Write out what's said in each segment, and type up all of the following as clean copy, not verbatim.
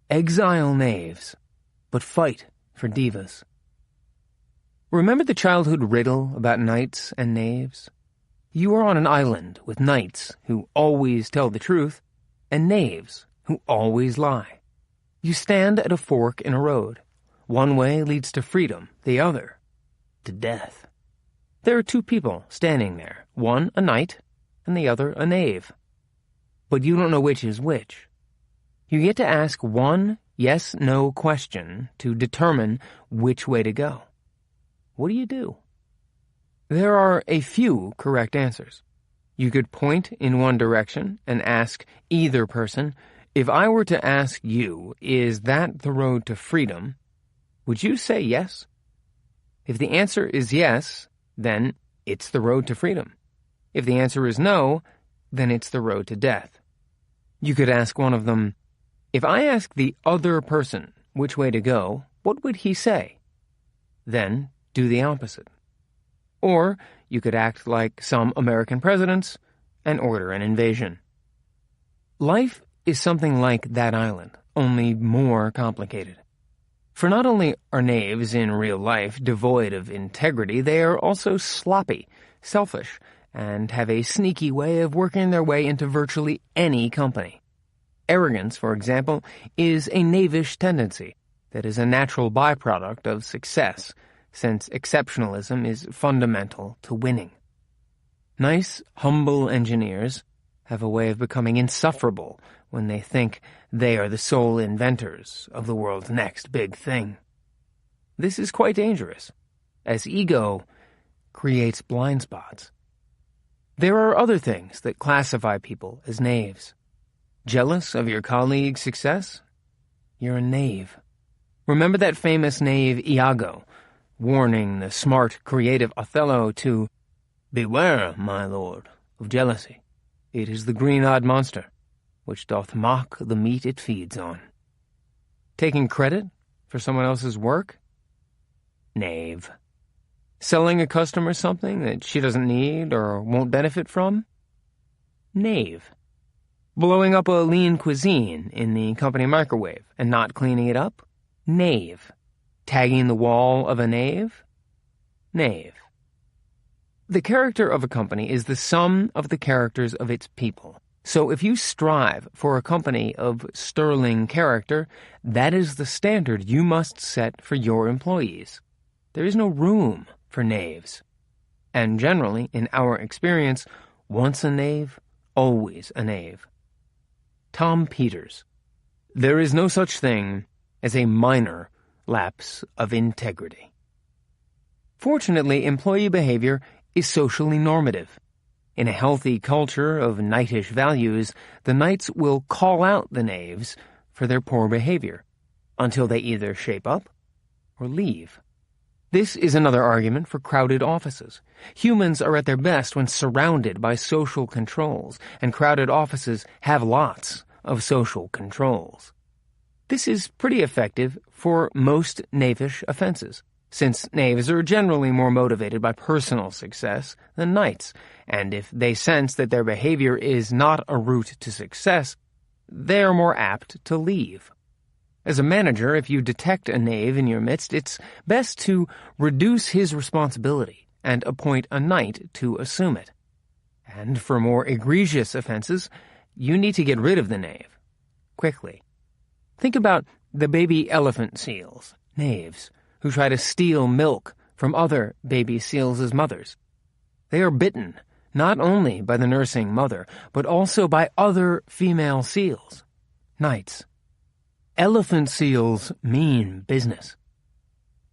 Exile knaves, but fight for divas. Remember the childhood riddle about knights and knaves? You are on an island with knights who always tell the truth and knaves who always lie. You stand at a fork in a road. One way leads to freedom, the other to death. There are two people standing there, one a knight and the other a knave. But you don't know which is which. You get to ask one yes-no question to determine which way to go. What do? There are a few correct answers. You could point in one direction and ask either person, if I were to ask you, is that the road to freedom, would you say yes? If the answer is yes, then it's the road to freedom. If the answer is no, then it's the road to death. You could ask one of them, if I ask the other person which way to go, what would he say? Then do the opposite. Or you could act like some American presidents and order an invasion. Life is something like that island, only more complicated. For not only are knaves in real life devoid of integrity, they are also sloppy, selfish, and have a sneaky way of working their way into virtually any company. Arrogance, for example, is a knavish tendency that is a natural byproduct of success, since exceptionalism is fundamental to winning. Nice, humble engineers have a way of becoming insufferable when they think they are the sole inventors of the world's next big thing. This is quite dangerous, as ego creates blind spots. There are other things that classify people as knaves. Jealous of your colleague's success? You're a knave. Remember that famous knave Iago, warning the smart, creative Othello to, "Beware, my lord, of jealousy. It is the green-eyed monster, which doth mock the meat it feeds on." Taking credit for someone else's work? Knave. Selling a customer something that she doesn't need or won't benefit from? Knave. Blowing up a lean cuisine in the company microwave and not cleaning it up? Knave. Tagging the wall of a knave? Knave. The character of a company is the sum of the characters of its people. So if you strive for a company of sterling character, that is the standard you must set for your employees. There is no room for knaves. And generally, in our experience, once a knave, always a knave. Tom Peters. There is no such thing as a minor lapse of integrity. Fortunately, employee behavior is socially normative. In a healthy culture of knightish values, the knights will call out the knaves for their poor behavior until they either shape up or leave. This is another argument for crowded offices. Humans are at their best when surrounded by social controls, and crowded offices have lots of social controls. This is pretty effective for most knavish offenses, since knaves are generally more motivated by personal success than knights, and if they sense that their behavior is not a route to success, they are more apt to leave. As a manager, if you detect a knave in your midst, it's best to reduce his responsibility and appoint a knight to assume it. And for more egregious offenses, you need to get rid of the knave quickly. Think about the baby elephant seals, knaves, who try to steal milk from other baby seals' mothers. They are bitten not only by the nursing mother, but also by other female seals, knights. Elephant seals mean business.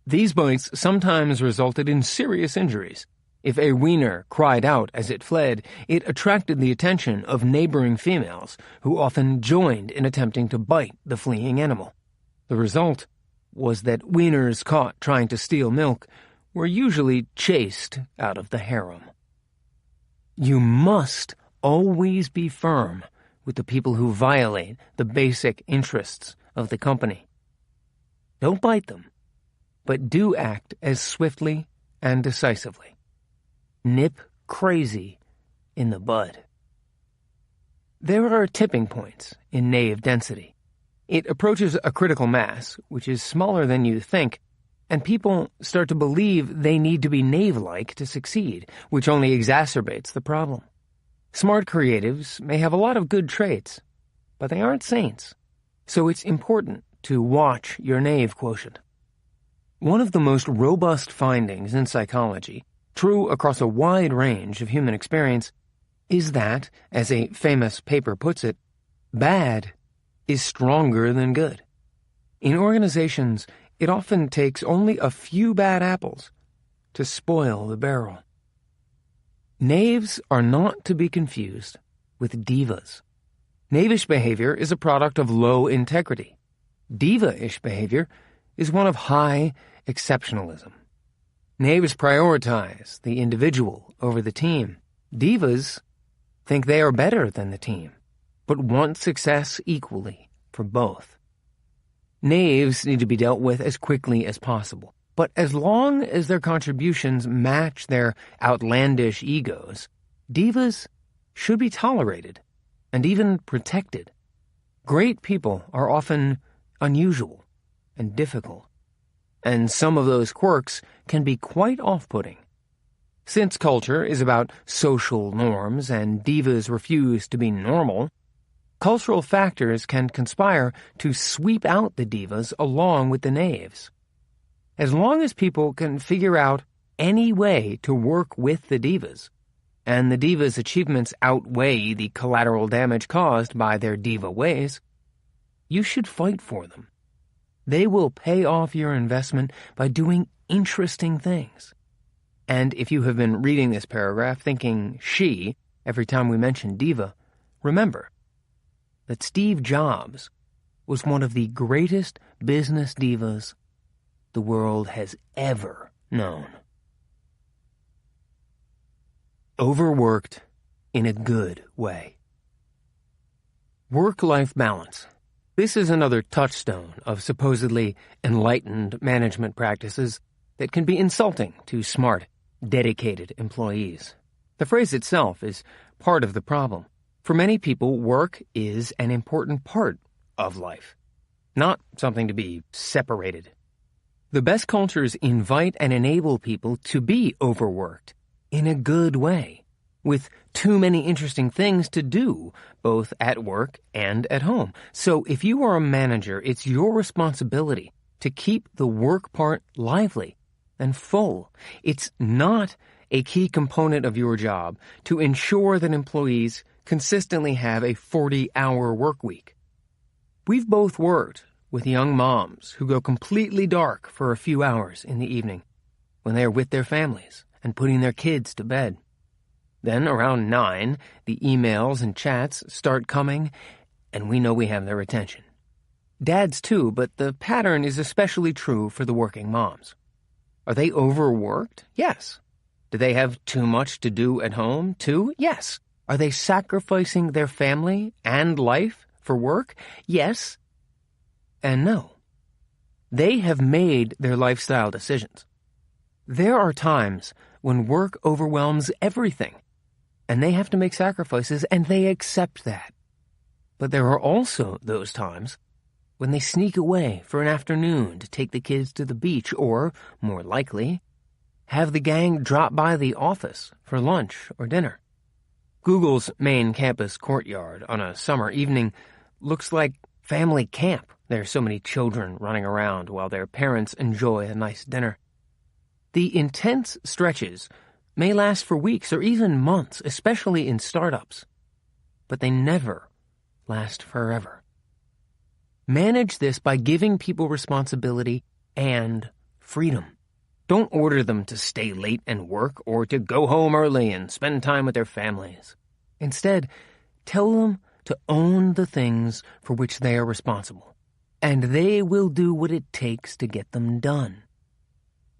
These bites sometimes resulted in serious injuries. If a wiener cried out as it fled, it attracted the attention of neighboring females, who often joined in attempting to bite the fleeing animal. The result was that wieners caught trying to steal milk were usually chased out of the harem. You must always be firm with the people who violate the basic interests of the company. Don't bite them, but do act as swiftly and decisively. Nip crazy in the bud. There are tipping points in knave density. It approaches a critical mass, which is smaller than you think, and people start to believe they need to be knave-like to succeed, which only exacerbates the problem. Smart creatives may have a lot of good traits, but they aren't saints, so it's important to watch your knave quotient. One of the most robust findings in psychology, true across a wide range of human experience, is that, as a famous paper puts it, bad is stronger than good. In organizations, it often takes only a few bad apples to spoil the barrel. Knaves are not to be confused with divas. Knavish behavior is a product of low integrity. Diva-ish behavior is one of high exceptionalism. Knaves prioritize the individual over the team. Divas think they are better than the team, but want success equally for both. Knaves need to be dealt with as quickly as possible, but as long as their contributions match their outlandish egos, divas should be tolerated and even protected. Great people are often unusual and difficult, and some of those quirks can be quite off-putting. Since culture is about social norms and divas refuse to be normal, cultural factors can conspire to sweep out the divas along with the knaves. As long as people can figure out any way to work with the divas, and the divas' achievements outweigh the collateral damage caused by their diva ways, you should fight for them. They will pay off your investment by doing interesting things. And if you have been reading this paragraph thinking she every time we mention diva, remember that Steve Jobs was one of the greatest business divas the world has ever known. Overworked in a good way. Work-life balance. This is another touchstone of supposedly enlightened management practices that can be insulting to smart, dedicated employees. The phrase itself is part of the problem. For many people, work is an important part of life, not something to be separated. The best cultures invite and enable people to be overworked in a good way, with too many interesting things to do, both at work and at home. So if you are a manager, it's your responsibility to keep the work part lively and full. It's not a key component of your job to ensure that employees consistently have a 40-hour work week. We've both worked with young moms who go completely dark for a few hours in the evening when they are with their families and putting their kids to bed. Then around 9, the emails and chats start coming, and we know we have their attention. Dads too, but the pattern is especially true for the working moms. Are they overworked? Yes. Do they have too much to do at home too? Yes. Are they sacrificing their family and life for work? Yes and no. They have made their lifestyle decisions. There are times when work overwhelms everything, and they have to make sacrifices, and they accept that. But there are also those times when they sneak away for an afternoon to take the kids to the beach or, more likely, have the gang drop by the office for lunch or dinner. Google's main campus courtyard on a summer evening looks like family camp. There are so many children running around while their parents enjoy a nice dinner. The intense stretches may last for weeks or even months, especially in startups, but they never last forever. Manage this by giving people responsibility and freedom. Don't order them to stay late and work or to go home early and spend time with their families. Instead, tell them to own the things for which they are responsible, and they will do what it takes to get them done.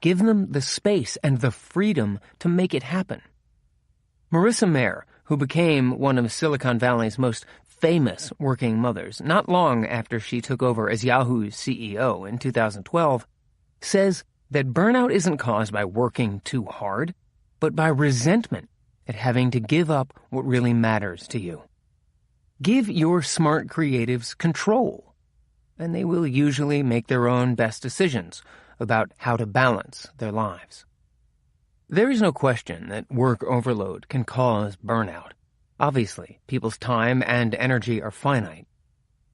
Give them the space and the freedom to make it happen. Marissa Mayer, who became one of Silicon Valley's most famous working mothers not long after she took over as Yahoo's CEO in 2012, says that burnout isn't caused by working too hard, but by resentment at having to give up what really matters to you. Give your smart creatives control. and they will usually make their own best decisions about how to balance their lives. There is no question that work overload can cause burnout. Obviously, people's time and energy are finite.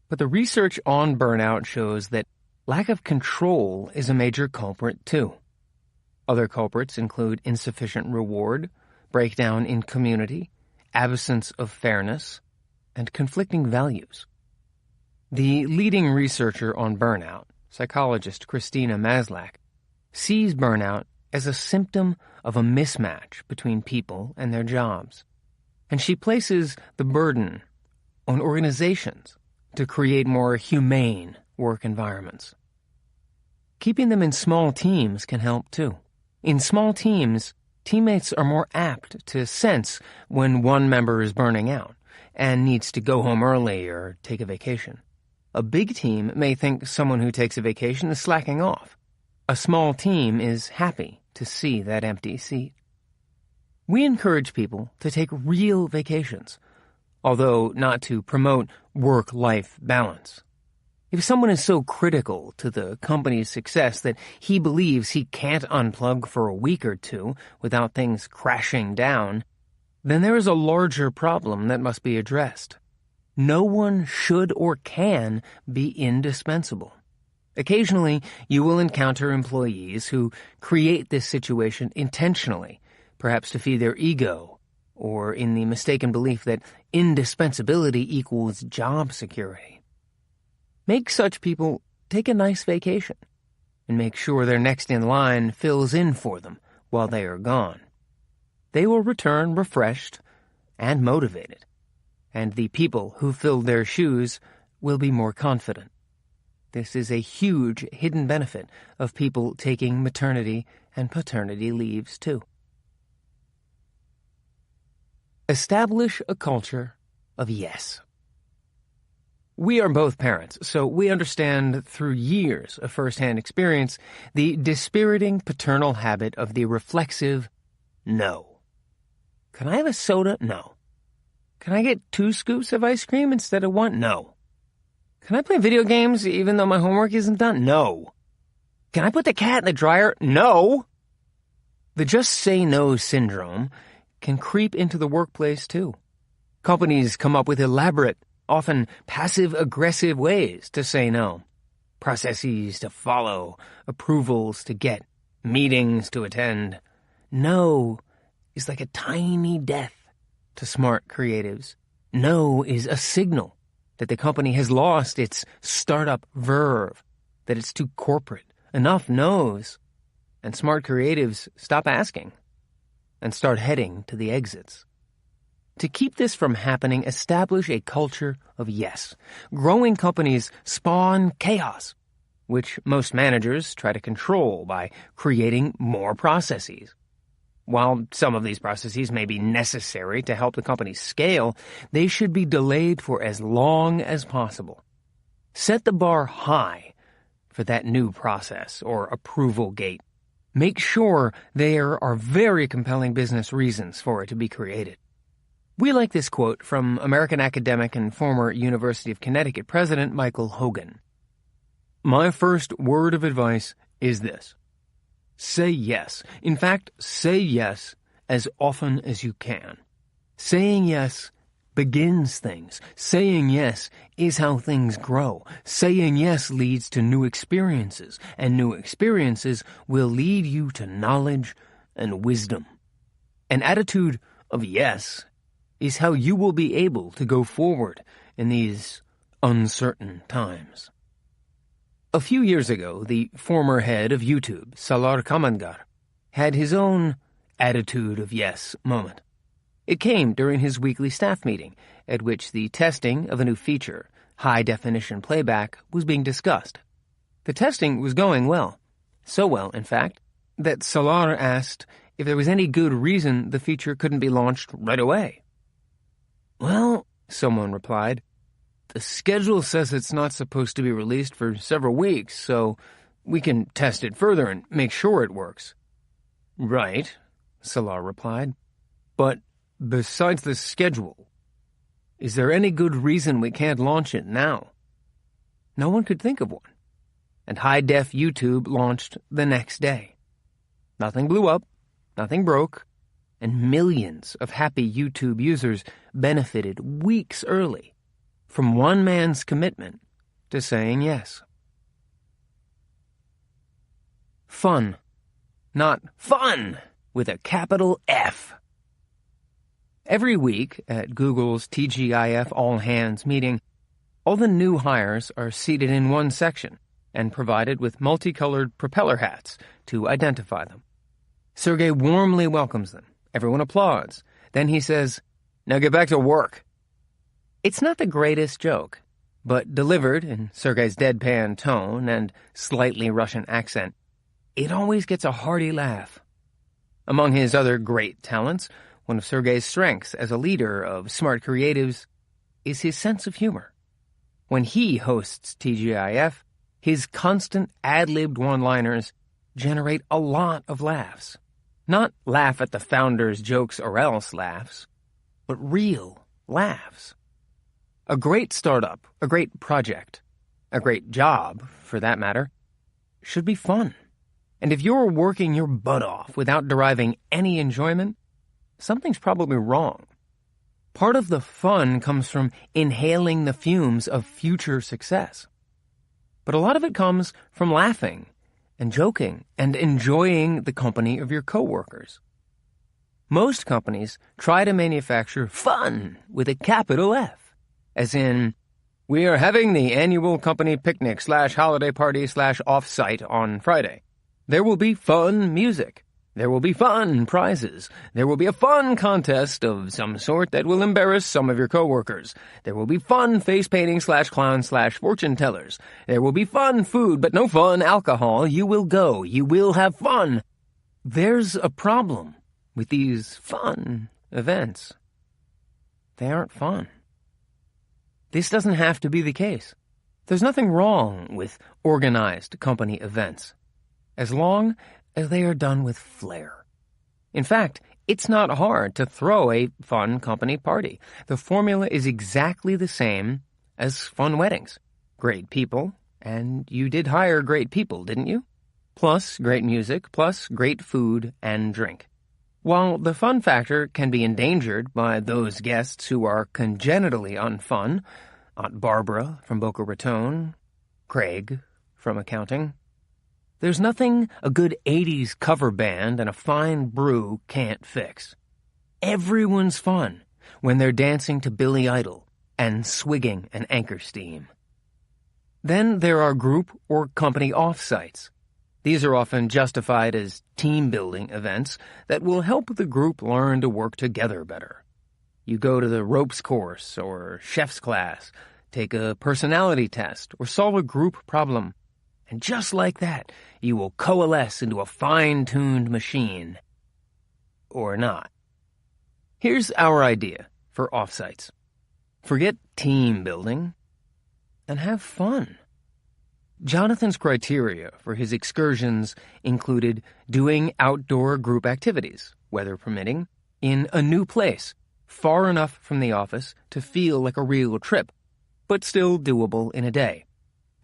But the research on burnout shows that lack of control is a major culprit too. Other culprits include insufficient reward, breakdown in community, absence of fairness, and conflicting values. The leading researcher on burnout, psychologist Christina Maslach, sees burnout as a symptom of a mismatch between people and their jobs, and she places the burden on organizations to create more humane work environments. Keeping them in small teams can help too. In small teams, teammates are more apt to sense when one member is burning out and needs to go home early or take a vacation. A big team may think someone who takes a vacation is slacking off. A small team is happy to see that empty seat. We encourage people to take real vacations, although not to promote work-life balance. If someone is so critical to the company's success that he believes he can't unplug for a week or two without things crashing down, then there is a larger problem that must be addressed. No one should or can be indispensable. Occasionally, you will encounter employees who create this situation intentionally, perhaps to feed their ego, or in the mistaken belief that indispensability equals job security. Make such people take a nice vacation and make sure their next in line fills in for them while they are gone. They will return refreshed and motivated, and the people who filled their shoes will be more confident. This is a huge hidden benefit of people taking maternity and paternity leaves too. Establish a culture of yes. We are both parents, so we understand through years of first-hand experience the dispiriting paternal habit of the reflexive no. Can I have a soda? No. Can I get 2 scoops of ice cream instead of 1? No. Can I play video games even though my homework isn't done? No. Can I put the cat in the dryer? No. The just say no syndrome can creep into the workplace too. Companies come up with elaborate, often passive-aggressive ways to say no. Processes to follow, approvals to get, meetings to attend. No is like a tiny death to smart creatives. No is a signal that the company has lost its startup verve, that it's too corporate. Enough no's. And smart creatives stop asking and start heading to the exits. To keep this from happening, establish a culture of yes. Growing companies spawn chaos, which most managers try to control by creating more processes. While some of these processes may be necessary to help the company scale, they should be delayed for as long as possible. Set the bar high for that new process or approval gate. Make sure there are very compelling business reasons for it to be created. We like this quote from American academic and former University of Connecticut president Michael Hogan. My first word of advice is this. Say yes. In fact, say yes as often as you can. Saying yes begins things. Saying yes is how things grow. Saying yes leads to new experiences, and new experiences will lead you to knowledge and wisdom. An attitude of yes is how you will be able to go forward in these uncertain times. A few years ago, the former head of YouTube, Salar Kamangar, had his own attitude of yes moment. It came during his weekly staff meeting, at which the testing of a new feature, high-definition playback, was being discussed. The testing was going well. So well, in fact, that Salar asked if there was any good reason the feature couldn't be launched right away. Well, someone replied, the schedule says it's not supposed to be released for several weeks, so we can test it further and make sure it works. Right, Salar replied. But besides the schedule, is there any good reason we can't launch it now? No one could think of one. And high-def YouTube launched the next day. Nothing blew up, nothing broke, and millions of happy YouTube users benefited weeks early from one man's commitment to saying yes. Fun, not fun with a capital F. Every week at Google's TGIF all-hands meeting, all the new hires are seated in one section and provided with multicolored propeller hats to identify them. Sergey warmly welcomes them. Everyone applauds. Then he says, "Now get back to work." It's not the greatest joke, but delivered in Sergey's deadpan tone and slightly Russian accent, it always gets a hearty laugh. Among his other great talents, one of Sergey's strengths as a leader of smart creatives is his sense of humor. When he hosts TGIF, his constant ad-libbed one-liners generate a lot of laughs. Not laugh at the founder's jokes or else laughs, but real laughs. A great startup, a great project, a great job, for that matter, should be fun. And if you're working your butt off without deriving any enjoyment, something's probably wrong. Part of the fun comes from inhaling the fumes of future success. But a lot of it comes from laughing and joking and enjoying the company of your coworkers. Most companies try to manufacture fun with a capital F, as in, we are having the annual company picnic / holiday party / off-site on Friday. There will be fun music. There will be fun prizes. There will be a fun contest of some sort that will embarrass some of your coworkers. There will be fun face painting / clown / fortune tellers. There will be fun food, but no fun alcohol. You will go. You will have fun. There's a problem with these fun events. They aren't fun. This doesn't have to be the case. There's nothing wrong with organized company events, as long as they are done with flair. In fact, it's not hard to throw a fun company party. The formula is exactly the same as fun weddings. Great people, and you did hire great people, didn't you? Plus great music, plus great food and drink. While the fun factor can be endangered by those guests who are congenitally unfun, Aunt Barbara from Boca Raton, Craig from accounting, there's nothing a good 80s cover band and a fine brew can't fix. Everyone's fun when they're dancing to Billy Idol and swigging an Anchor Steam. Then there are group or company off-sites. These are often justified as team-building events that will help the group learn to work together better. You go to the ropes course or chef's class, take a personality test, or solve a group problem. And just like that, you will coalesce into a fine-tuned machine. Or not. Here's our idea for offsites. Forget team building and have fun. Jonathan's criteria for his excursions included doing outdoor group activities, weather permitting, in a new place, far enough from the office to feel like a real trip, but still doable in a day,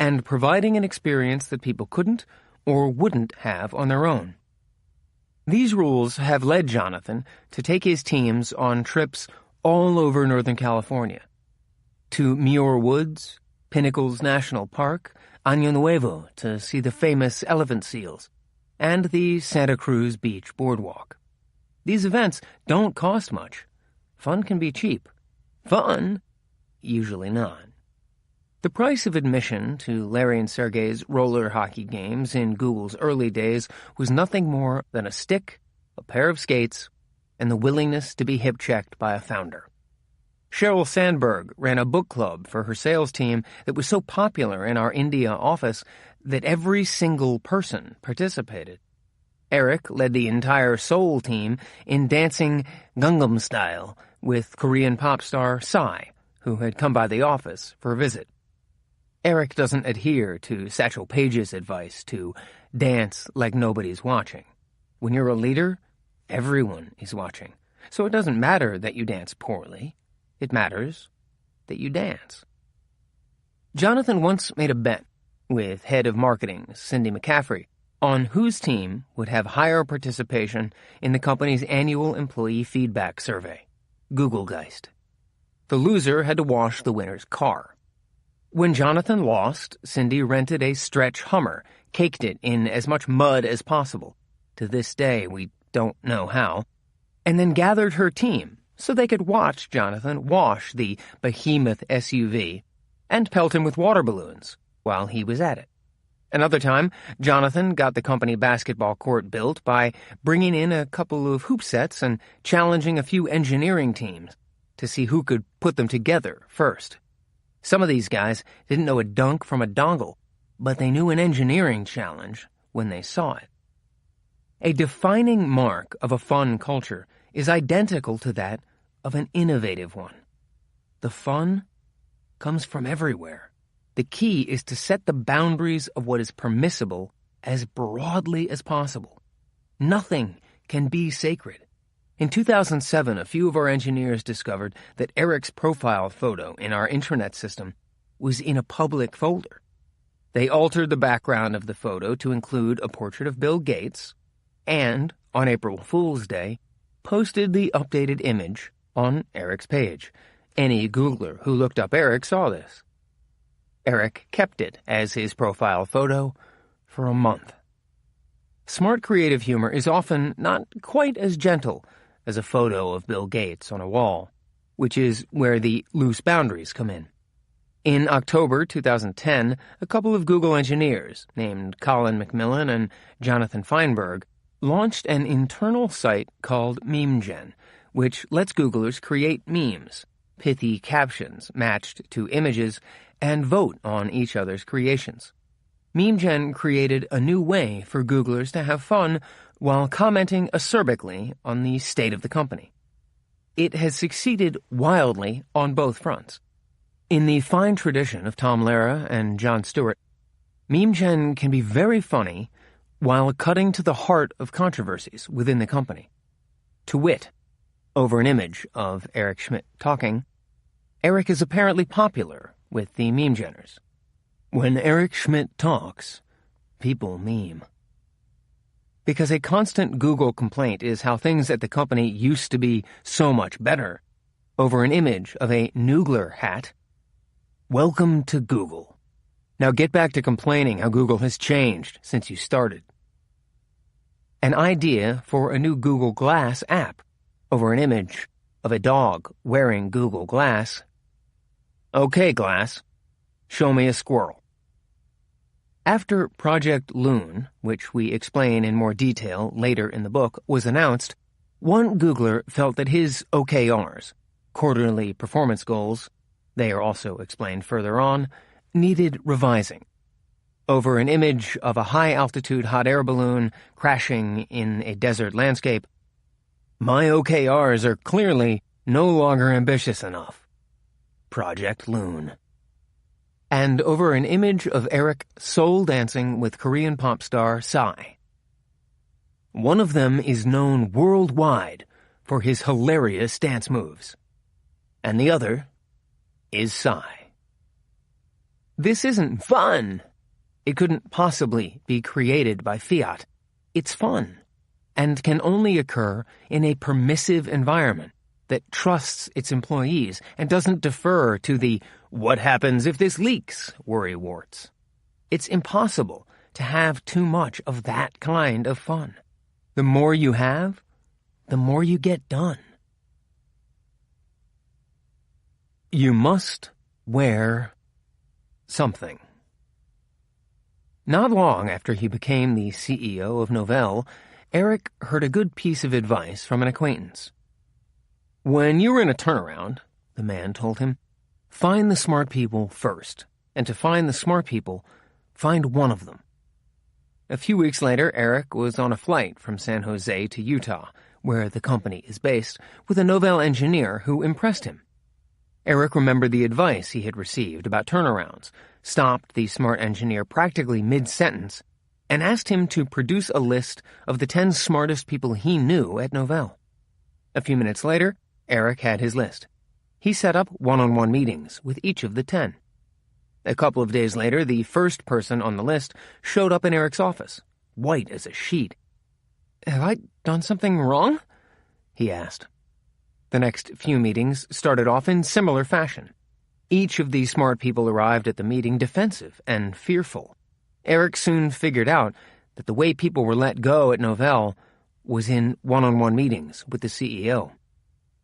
and providing an experience that people couldn't or wouldn't have on their own. These rules have led Jonathan to take his teams on trips all over Northern California, to Muir Woods, Pinnacles National Park, Año Nuevo to see the famous elephant seals, and the Santa Cruz Beach Boardwalk. These events don't cost much. Fun can be cheap. Fun, usually not. The price of admission to Larry and Sergey's roller hockey games in Google's early days was nothing more than a stick, a pair of skates, and the willingness to be hip-checked by a founder. Sheryl Sandberg ran a book club for her sales team that was so popular in our India office that every single person participated. Eric led the entire Seoul team in dancing Gangnam Style with Korean pop star Psy, who had come by the office for a visit. Eric doesn't adhere to Satchel Paige's advice to dance like nobody's watching. When you're a leader, everyone is watching. So it doesn't matter that you dance poorly. It matters that you dance. Jonathan once made a bet with head of marketing Cindy McCaffrey on whose team would have higher participation in the company's annual employee feedback survey, Googlegeist. The loser had to wash the winner's car. When Jonathan lost, Cindy rented a stretch Hummer, caked it in as much mud as possible. To this day, we don't know how. And then gathered her team so they could watch Jonathan wash the behemoth SUV and pelt him with water balloons while he was at it. Another time, Jonathan got the company basketball court built by bringing in a couple of hoop sets and challenging a few engineering teams to see who could put them together first. Some of these guys didn't know a dunk from a dongle, but they knew an engineering challenge when they saw it. A defining mark of a fun culture is identical to that of an innovative one. The fun comes from everywhere. The key is to set the boundaries of what is permissible as broadly as possible. Nothing can be sacred. In 2007, a few of our engineers discovered that Eric's profile photo in our intranet system was in a public folder. They altered the background of the photo to include a portrait of Bill Gates and, on April Fool's Day, posted the updated image on Eric's page. Any Googler who looked up Eric saw this. Eric kept it as his profile photo for a month. Smart creative humor is often not quite as gentle as a photo of Bill Gates on a wall, which is where the loose boundaries come in. In October 2010, a couple of Google engineers named Colin McMillan and Jonathan Feinberg launched an internal site called MemeGen, which lets Googlers create memes, pithy captions matched to images, and vote on each other's creations. MemeGen created a new way for Googlers to have fun while commenting acerbically on the state of the company. It has succeeded wildly on both fronts. In the fine tradition of Tom Lehrer and Jon Stewart, MemeGen can be very funny while cutting to the heart of controversies within the company. To wit, over an image of Eric Schmidt talking, Eric is apparently popular with the MemeGeners. When Eric Schmidt talks, people meme. Because a constant Google complaint is how things at the company used to be so much better. Over an image of a Noogler hat, "Welcome to Google. Now get back to complaining how Google has changed since you started." An idea for a new Google Glass app over an image of a dog wearing Google Glass. "Okay, Glass, show me a squirrel." After Project Loon, which we explain in more detail later in the book, was announced, one Googler felt that his OKRs, quarterly performance goals, they are also explained further on, needed revising. Over an image of a high-altitude hot air balloon crashing in a desert landscape, "My OKRs are clearly no longer ambitious enough. Project Loon." And over an image of Eric soul dancing with Korean pop star Psy. "One of them is known worldwide for his hilarious dance moves, and the other is Psy." This isn't fun. It couldn't possibly be created by fiat. It's fun, and can only occur in a permissive environment that trusts its employees and doesn't defer to the "what happens if this leaks" worrywarts. It's impossible to have too much of that kind of fun. The more you have, the more you get done. You must wear something. Not long after he became the CEO of Novell, Eric heard a good piece of advice from an acquaintance. "When you're in a turnaround," the man told him, "find the smart people first, and to find the smart people, find one of them." A few weeks later, Eric was on a flight from San Jose to Utah, where the company is based, with a Novell engineer who impressed him. Eric remembered the advice he had received about turnarounds, stopped the smart engineer practically mid-sentence, and asked him to produce a list of the 10 smartest people he knew at Novell. A few minutes later, Eric had his list. He set up one-on-one meetings with each of the 10. A couple of days later, the first person on the list showed up in Eric's office, white as a sheet. "Have I done something wrong?" he asked. The next few meetings started off in similar fashion. Each of these smart people arrived at the meeting defensive and fearful. Eric soon figured out that the way people were let go at Novell was in one-on-one meetings with the CEO.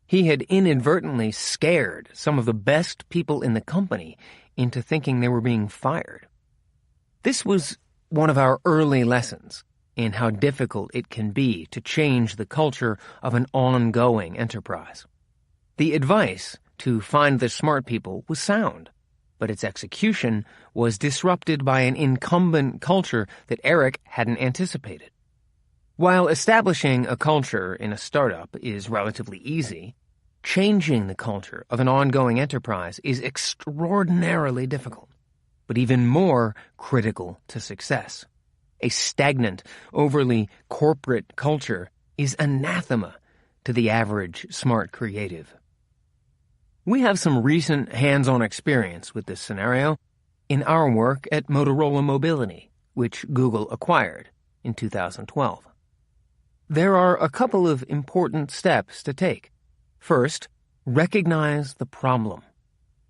He had inadvertently scared some of the best people in the company into thinking they were being fired. This was one of our early lessons in how difficult it can be to change the culture of an ongoing enterprise. The advice to find the smart people was sound, but its execution was disrupted by an incumbent culture that Eric hadn't anticipated. While establishing a culture in a startup is relatively easy, changing the culture of an ongoing enterprise is extraordinarily difficult, but even more critical to success. A stagnant, overly corporate culture is anathema to the average smart creative. We have some recent hands-on experience with this scenario in our work at Motorola Mobility, which Google acquired in 2012. There are a couple of important steps to take. First, recognize the problem.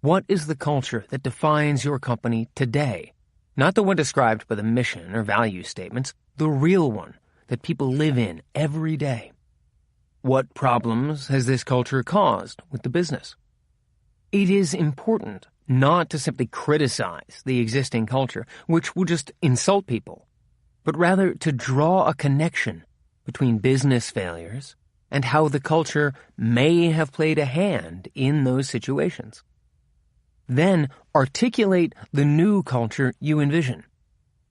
What is the culture that defines your company today? Not the one described by the mission or value statements, the real one that people live in every day. What problems has this culture caused with the business? It is important not to simply criticize the existing culture, which will just insult people, but rather to draw a connection between business failures and how the culture may have played a hand in those situations. Then articulate the new culture you envision.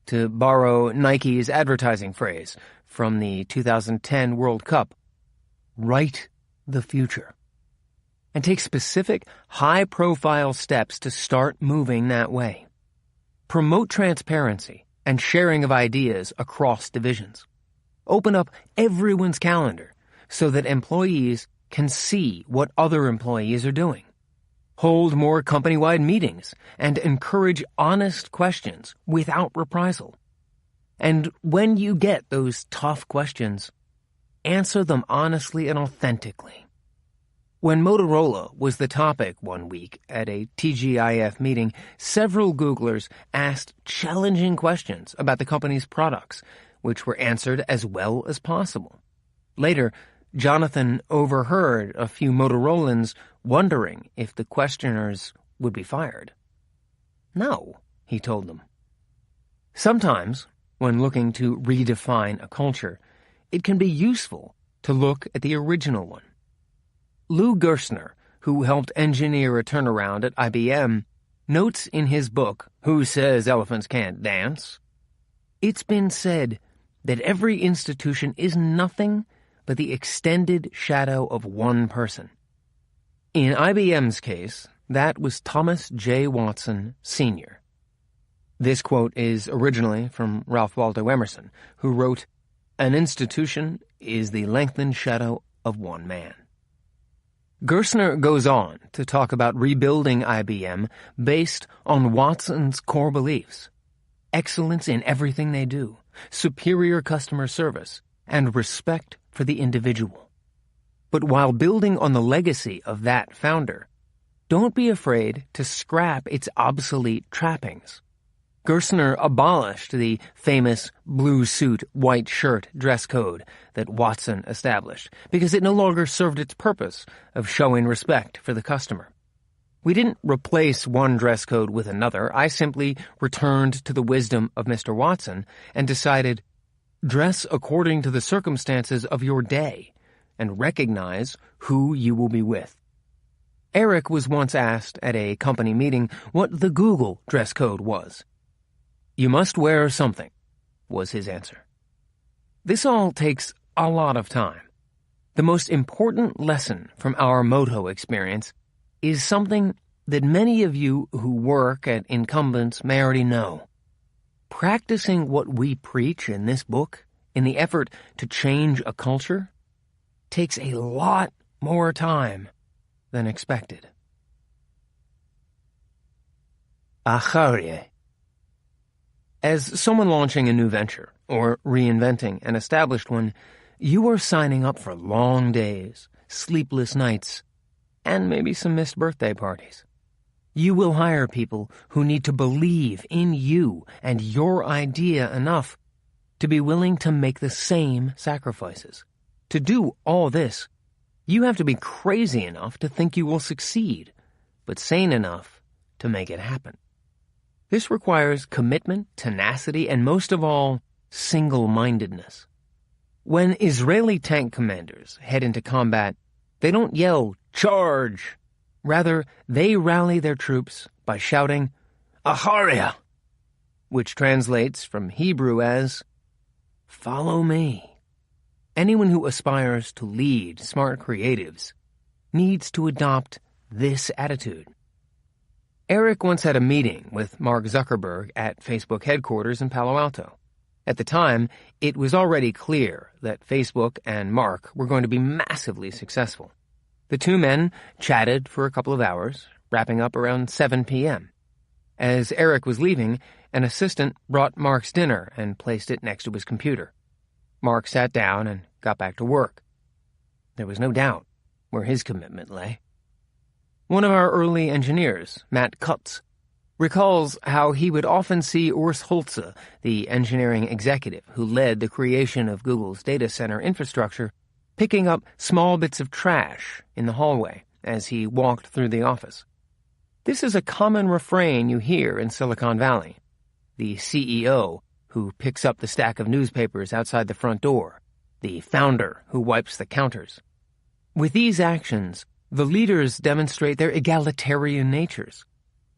To borrow Nike's advertising phrase from the 2010 World Cup, write the future. And take specific, high-profile steps to start moving that way. Promote transparency and sharing of ideas across divisions. Open up everyone's calendar so that employees can see what other employees are doing. Hold more company-wide meetings and encourage honest questions without reprisal. And when you get those tough questions, answer them honestly and authentically. When Motorola was the topic one week at a TGIF meeting, several Googlers asked challenging questions about the company's products, which were answered as well as possible. Later, Jonathan overheard a few Motorolans wondering if the questioners would be fired. No, he told them. Sometimes, when looking to redefine a culture, it can be useful to look at the original one. Lou Gerstner, who helped engineer a turnaround at IBM, notes in his book, Who Says Elephants Can't Dance? It's been said that every institution is nothing but the extended shadow of one person. In IBM's case, that was Thomas J. Watson, Sr. This quote is originally from Ralph Waldo Emerson, who wrote, "An institution is the lengthened shadow of one man." Gerstner goes on to talk about rebuilding IBM based on Watson's core beliefs: excellence in everything they do, superior customer service, and respect for the individual. But while building on the legacy of that founder, don't be afraid to scrap its obsolete trappings. Gerstner abolished the famous blue suit, white shirt dress code that Watson established because it no longer served its purpose of showing respect for the customer. We didn't replace one dress code with another. I simply returned to the wisdom of Mr. Watson and decided, dress according to the circumstances of your day and recognize who you will be with. Eric was once asked at a company meeting what the Google dress code was. "You must wear something," was his answer. This all takes a lot of time. The most important lesson from our Moto experience is something that many of you who work at incumbents may already know. Practicing what we preach in this book in the effort to change a culture takes a lot more time than expected. Acharye. As someone launching a new venture or reinventing an established one, you are signing up for long days, sleepless nights, and maybe some missed birthday parties. You will hire people who need to believe in you and your idea enough to be willing to make the same sacrifices. To do all this, you have to be crazy enough to think you will succeed, but sane enough to make it happen. This requires commitment, tenacity, and most of all, single-mindedness. When Israeli tank commanders head into combat, they don't yell, "Charge!" Rather, they rally their troops by shouting, "Aharia!" which translates from Hebrew as, "Follow me." Anyone who aspires to lead smart creatives needs to adopt this attitude. Eric once had a meeting with Mark Zuckerberg at Facebook headquarters in Palo Alto. At the time, it was already clear that Facebook and Mark were going to be massively successful. The two men chatted for a couple of hours, wrapping up around 7 p.m. As Eric was leaving, an assistant brought Mark's dinner and placed it next to his computer. Mark sat down and got back to work. There was no doubt where his commitment lay. One of our early engineers, Matt Cutts, recalls how he would often see Urs Holze, the engineering executive who led the creation of Google's data center infrastructure, picking up small bits of trash in the hallway as he walked through the office. This is a common refrain you hear in Silicon Valley. The CEO who picks up the stack of newspapers outside the front door, the founder who wipes the counters. With these actions, the leaders demonstrate their egalitarian natures.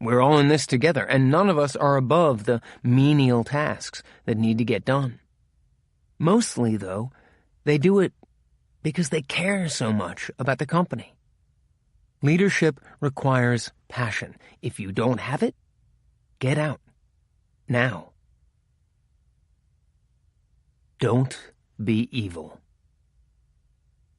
We're all in this together, and none of us are above the menial tasks that need to get done. Mostly, though, they do it because they care so much about the company. Leadership requires passion. If you don't have it, get out. Now. Don't be evil.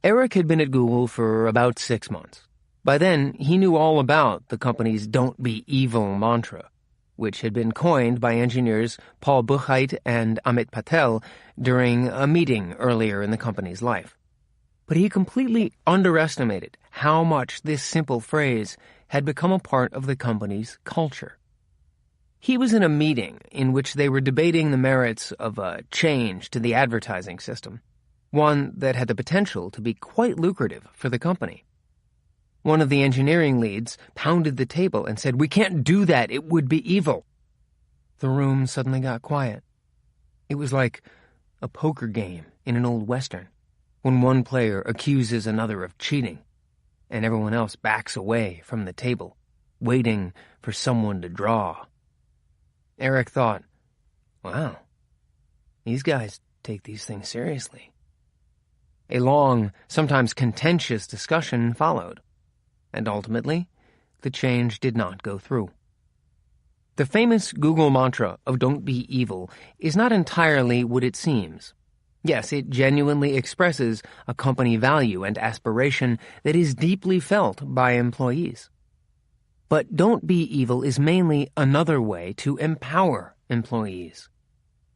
Eric had been at Google for about 6 months. By then, he knew all about the company's "Don't be evil" mantra, which had been coined by engineers Paul Buchheit and Amit Patel during a meeting earlier in the company's life. But he completely underestimated how much this simple phrase had become a part of the company's culture. He was in a meeting in which they were debating the merits of a change to the advertising system, one that had the potential to be quite lucrative for the company. One of the engineering leads pounded the table and said, "We can't do that. It would be evil." The room suddenly got quiet. It was like a poker game in an old Western, when one player accuses another of cheating, and everyone else backs away from the table, waiting for someone to draw. Eric thought, wow, these guys take these things seriously. A long, sometimes contentious discussion followed, and ultimately, the change did not go through. The famous Google mantra of "Don't be evil" is not entirely what it seems. Yes, it genuinely expresses a company value and aspiration that is deeply felt by employees. But "Don't be evil" is mainly another way to empower employees.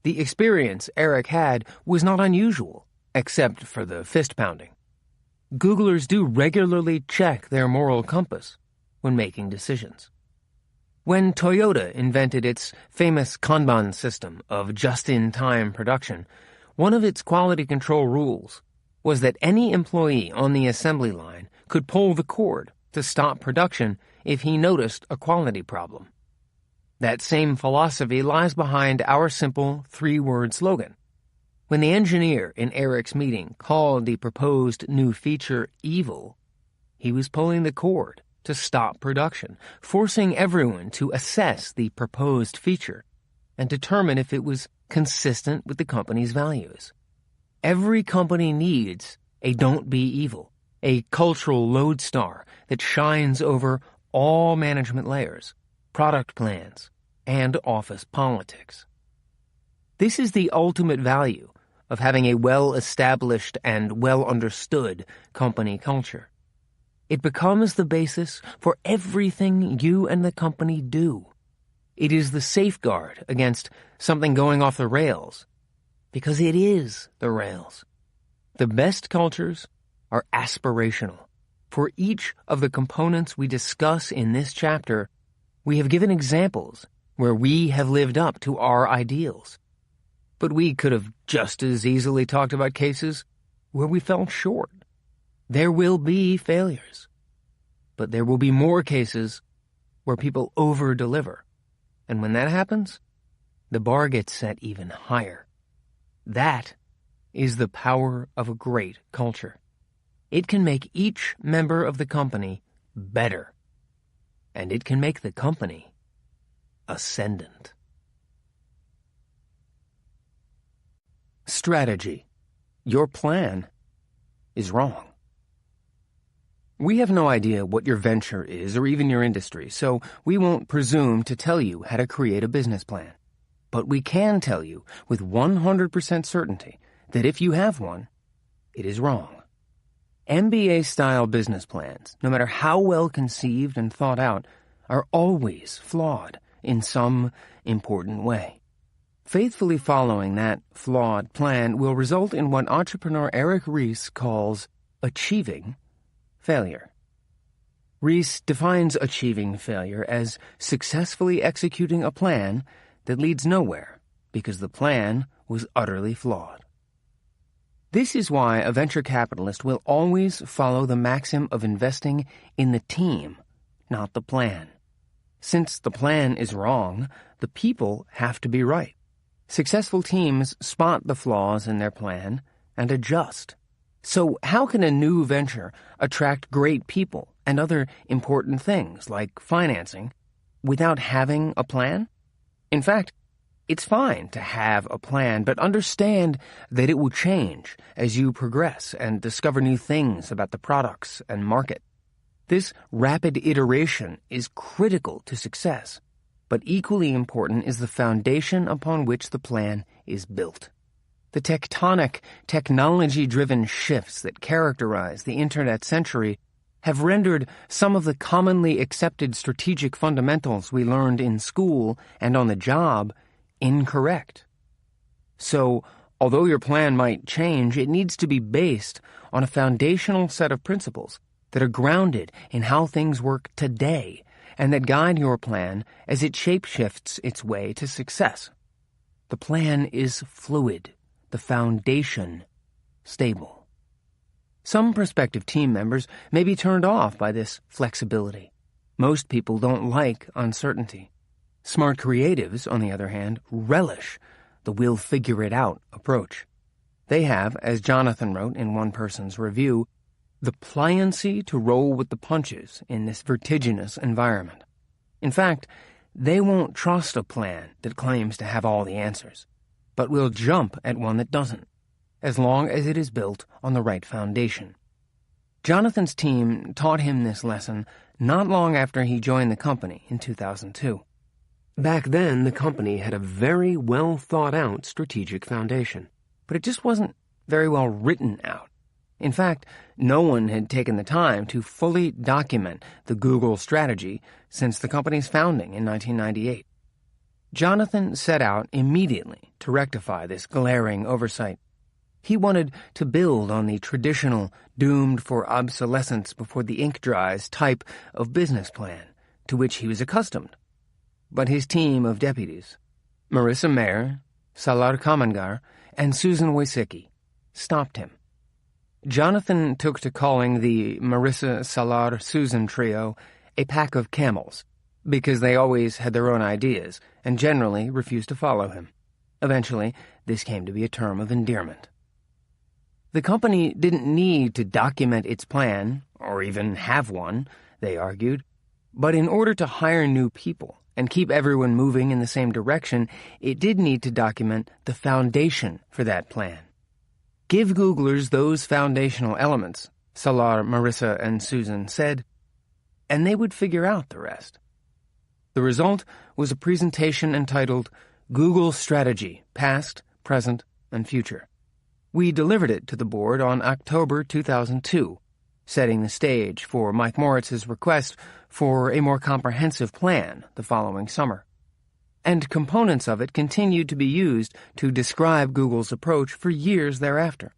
The experience Eric had was not unusual, except for the fist-pounding. Googlers do regularly check their moral compass when making decisions. When Toyota invented its famous Kanban system of just-in-time production, one of its quality control rules was that any employee on the assembly line could pull the cord to stop production if he noticed a quality problem. That same philosophy lies behind our simple 3-word slogan. When the engineer in Eric's meeting called the proposed new feature evil, he was pulling the cord to stop production, forcing everyone to assess the proposed feature and determine if it was consistent with the company's values. Every company needs a "Don't be evil," a cultural lodestar that shines over all management layers, product plans, and office politics. This is the ultimate value of having a well-established and well-understood company culture. It becomes the basis for everything you and the company do. It is the safeguard against something going off the rails, because it is the rails. The best cultures are aspirational. For each of the components we discuss in this chapter, we have given examples where we have lived up to our ideals. But we could have just as easily talked about cases where we fell short. There will be failures, but there will be more cases where people over-deliver. And when that happens, the bar gets set even higher. That is the power of a great culture. It can make each member of the company better, and it can make the company ascendant. Strategy. Your plan is wrong. We have no idea what your venture is or even your industry, so we won't presume to tell you how to create a business plan. But we can tell you with 100% certainty that if you have one, it is wrong. MBA-style business plans, no matter how well conceived and thought out, are always flawed in some important way. Faithfully following that flawed plan will result in what entrepreneur Eric Ries calls achieving failure. Ries defines achieving failure as successfully executing a plan that leads nowhere because the plan was utterly flawed. This is why a venture capitalist will always follow the maxim of investing in the team, not the plan. Since the plan is wrong, the people have to be right. Successful teams spot the flaws in their plan and adjust. So how can a new venture attract great people and other important things like financing without having a plan? In fact, it's fine to have a plan, but understand that it will change as you progress and discover new things about the products and market. This rapid iteration is critical to success, but equally important is the foundation upon which the plan is built. The tectonic, technology-driven shifts that characterize the Internet century have rendered some of the commonly accepted strategic fundamentals we learned in school and on the job incorrect. So, although your plan might change, it needs to be based on a foundational set of principles that are grounded in how things work today and that guide your plan as it shapeshifts its way to success. The plan is fluid, the foundation stable. Some prospective team members may be turned off by this flexibility. Most people don't like uncertainty. Smart creatives, on the other hand, relish the we'll-figure-it-out approach. They have, as Jonathan wrote in one person's review, the pliancy to roll with the punches in this vertiginous environment. In fact, they won't trust a plan that claims to have all the answers, but will jump at one that doesn't, as long as it is built on the right foundation. Jonathan's team taught him this lesson not long after he joined the company in 2002. Back then, the company had a very well-thought-out strategic foundation, but it just wasn't very well written out. In fact, no one had taken the time to fully document the Google strategy since the company's founding in 1998. Jonathan set out immediately to rectify this glaring oversight. He wanted to build on the traditional doomed for obsolescence before the ink dries type of business plan to which he was accustomed. But his team of deputies, Marissa Mayer, Salar Kamangar, and Susan Wojcicki, stopped him. Jonathan took to calling the Marissa, Salar, Susan trio a pack of camels, because they always had their own ideas and generally refused to follow him. Eventually, this came to be a term of endearment. The company didn't need to document its plan, or even have one, they argued, but in order to hire new people and keep everyone moving in the same direction, it did need to document the foundation for that plan. Give Googlers those foundational elements, Salar, Marissa, and Susan said, and they would figure out the rest. The result was a presentation entitled Google Strategy, Past, Present, and Future. We delivered it to the board on October 2002, setting the stage for Mike Moritz's request for a more comprehensive plan the following summer. and components of it continued to be used to describe Google's approach for years thereafter.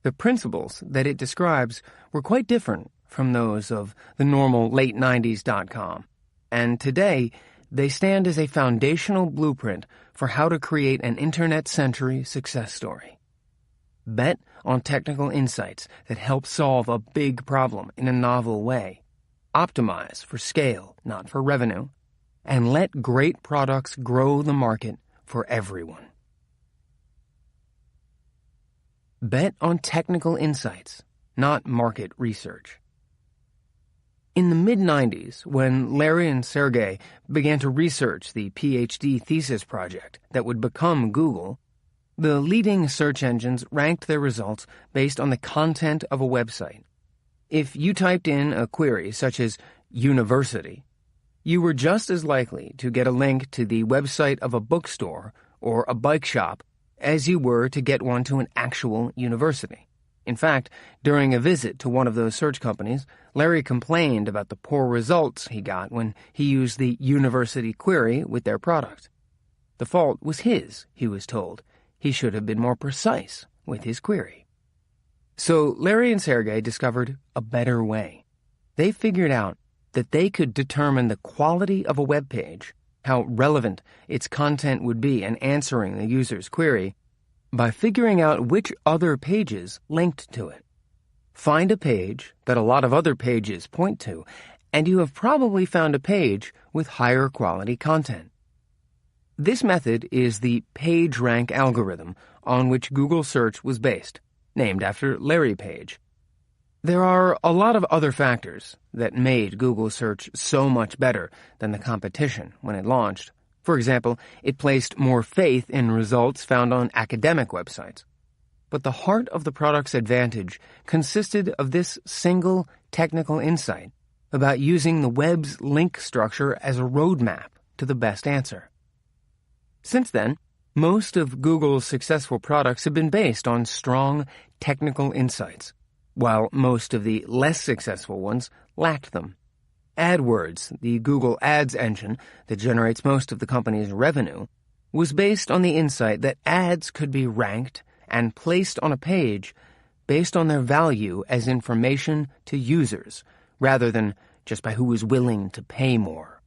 The principles that it describes were quite different from those of the normal late 90s .com, and today they stand as a foundational blueprint for how to create an internet-century success story. Bet on technical insights that help solve a big problem in a novel way. Optimize for scale, not for revenue. And let great products grow the market for everyone. Bet on technical insights, not market research. In the mid-90s, when Larry and Sergey began to research the PhD thesis project that would become Google, the leading search engines ranked their results based on the content of a website. If you typed in a query such as university, you were just as likely to get a link to the website of a bookstore or a bike shop as you were to get one to an actual university. In fact, during a visit to one of those search companies, Larry complained about the poor results he got when he used the university query with their product. The fault was his, he was told. He should have been more precise with his query. So Larry and Sergey discovered a better way. They figured out that they could determine the quality of a web page, how relevant its content would be in answering the user's query, by figuring out which other pages linked to it. Find a page that a lot of other pages point to, and you have probably found a page with higher quality content. This method is the PageRank algorithm on which Google Search was based, named after Larry Page. There are a lot of other factors that made Google Search so much better than the competition when it launched. For example, it placed more faith in results found on academic websites. But the heart of the product's advantage consisted of this single technical insight about using the web's link structure as a roadmap to the best answer. Since then, most of Google's successful products have been based on strong technical insights, while most of the less successful ones lacked them. AdWords, the Google Ads engine that generates most of the company's revenue, was based on the insight that ads could be ranked and placed on a page based on their value as information to users, rather than just by who was willing to pay more.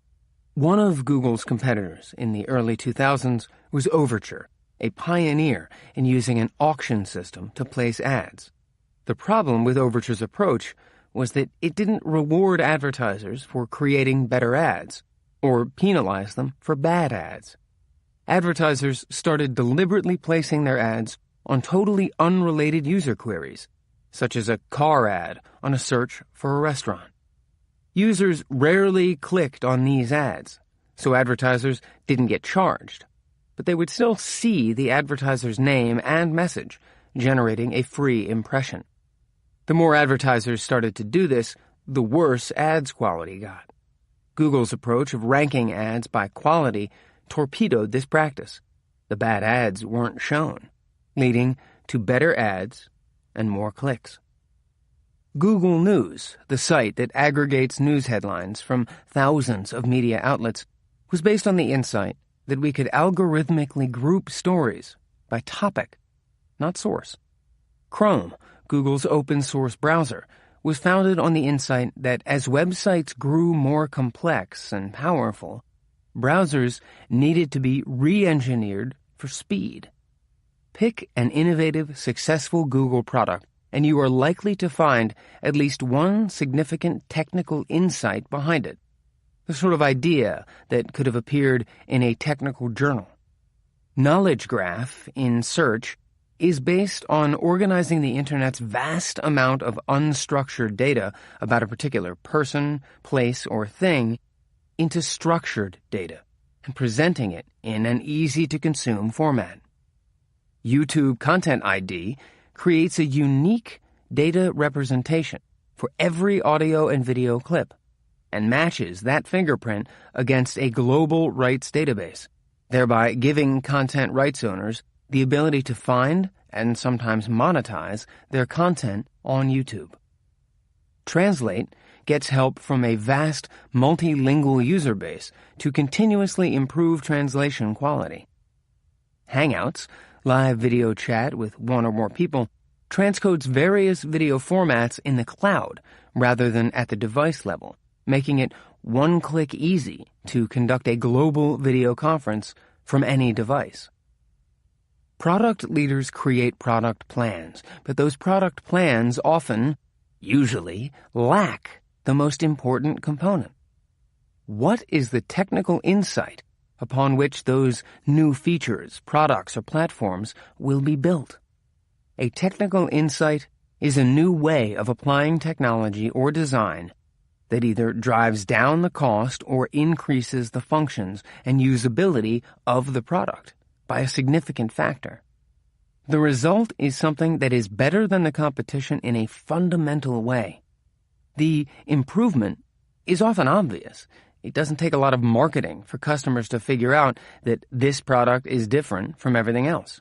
One of Google's competitors in the early 2000s was Overture, a pioneer in using an auction system to place ads. The problem with Overture's approach was that it didn't reward advertisers for creating better ads, or penalize them for bad ads. Advertisers started deliberately placing their ads on totally unrelated user queries, such as a car ad on a search for a restaurant. Users rarely clicked on these ads, so advertisers didn't get charged, but they would still see the advertiser's name and message, generating a free impression. The more advertisers started to do this, the worse ads quality got. Google's approach of ranking ads by quality torpedoed this practice. The bad ads weren't shown, leading to better ads and more clicks. Google News, the site that aggregates news headlines from thousands of media outlets, was based on the insight that we could algorithmically group stories by topic, not source. Chrome, Google's open-source browser, was founded on the insight that as websites grew more complex and powerful, browsers needed to be re-engineered for speed. Pick an innovative, successful Google product, and you are likely to find at least one significant technical insight behind it, the sort of idea that could have appeared in a technical journal. Knowledge Graph in search is based on organizing the Internet's vast amount of unstructured data about a particular person, place, or thing into structured data and presenting it in an easy-to-consume format. YouTube Content ID creates a unique data representation for every audio and video clip and matches that fingerprint against a global rights database, thereby giving content rights owners the ability to find and sometimes monetize their content on YouTube. Translate gets help from a vast multilingual user base to continuously improve translation quality. Hangouts, live video chat with one or more people, transcodes various video formats in the cloud rather than at the device level, making it one-click easy to conduct a global video conference from any device. Product leaders create product plans, but those product plans often, usually, lack the most important component. What is the technical insight upon which those new features, products, or platforms will be built? A technical insight is a new way of applying technology or design that either drives down the cost or increases the functions and usability of the product by a significant factor. The result is something that is better than the competition in a fundamental way. The improvement is often obvious. It doesn't take a lot of marketing for customers to figure out that this product is different from everything else.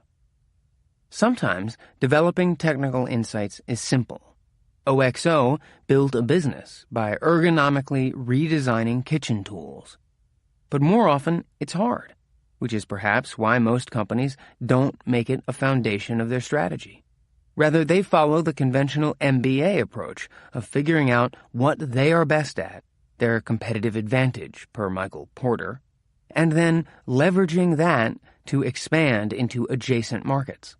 Sometimes developing technical insights is simple. OXO built a business by ergonomically redesigning kitchen tools. But more often, it's hard, which is perhaps why most companies don't make it a foundation of their strategy. Rather, they follow the conventional MBA approach of figuring out what they are best at, their competitive advantage, per Michael Porter, and then leveraging that to expand into adjacent markets.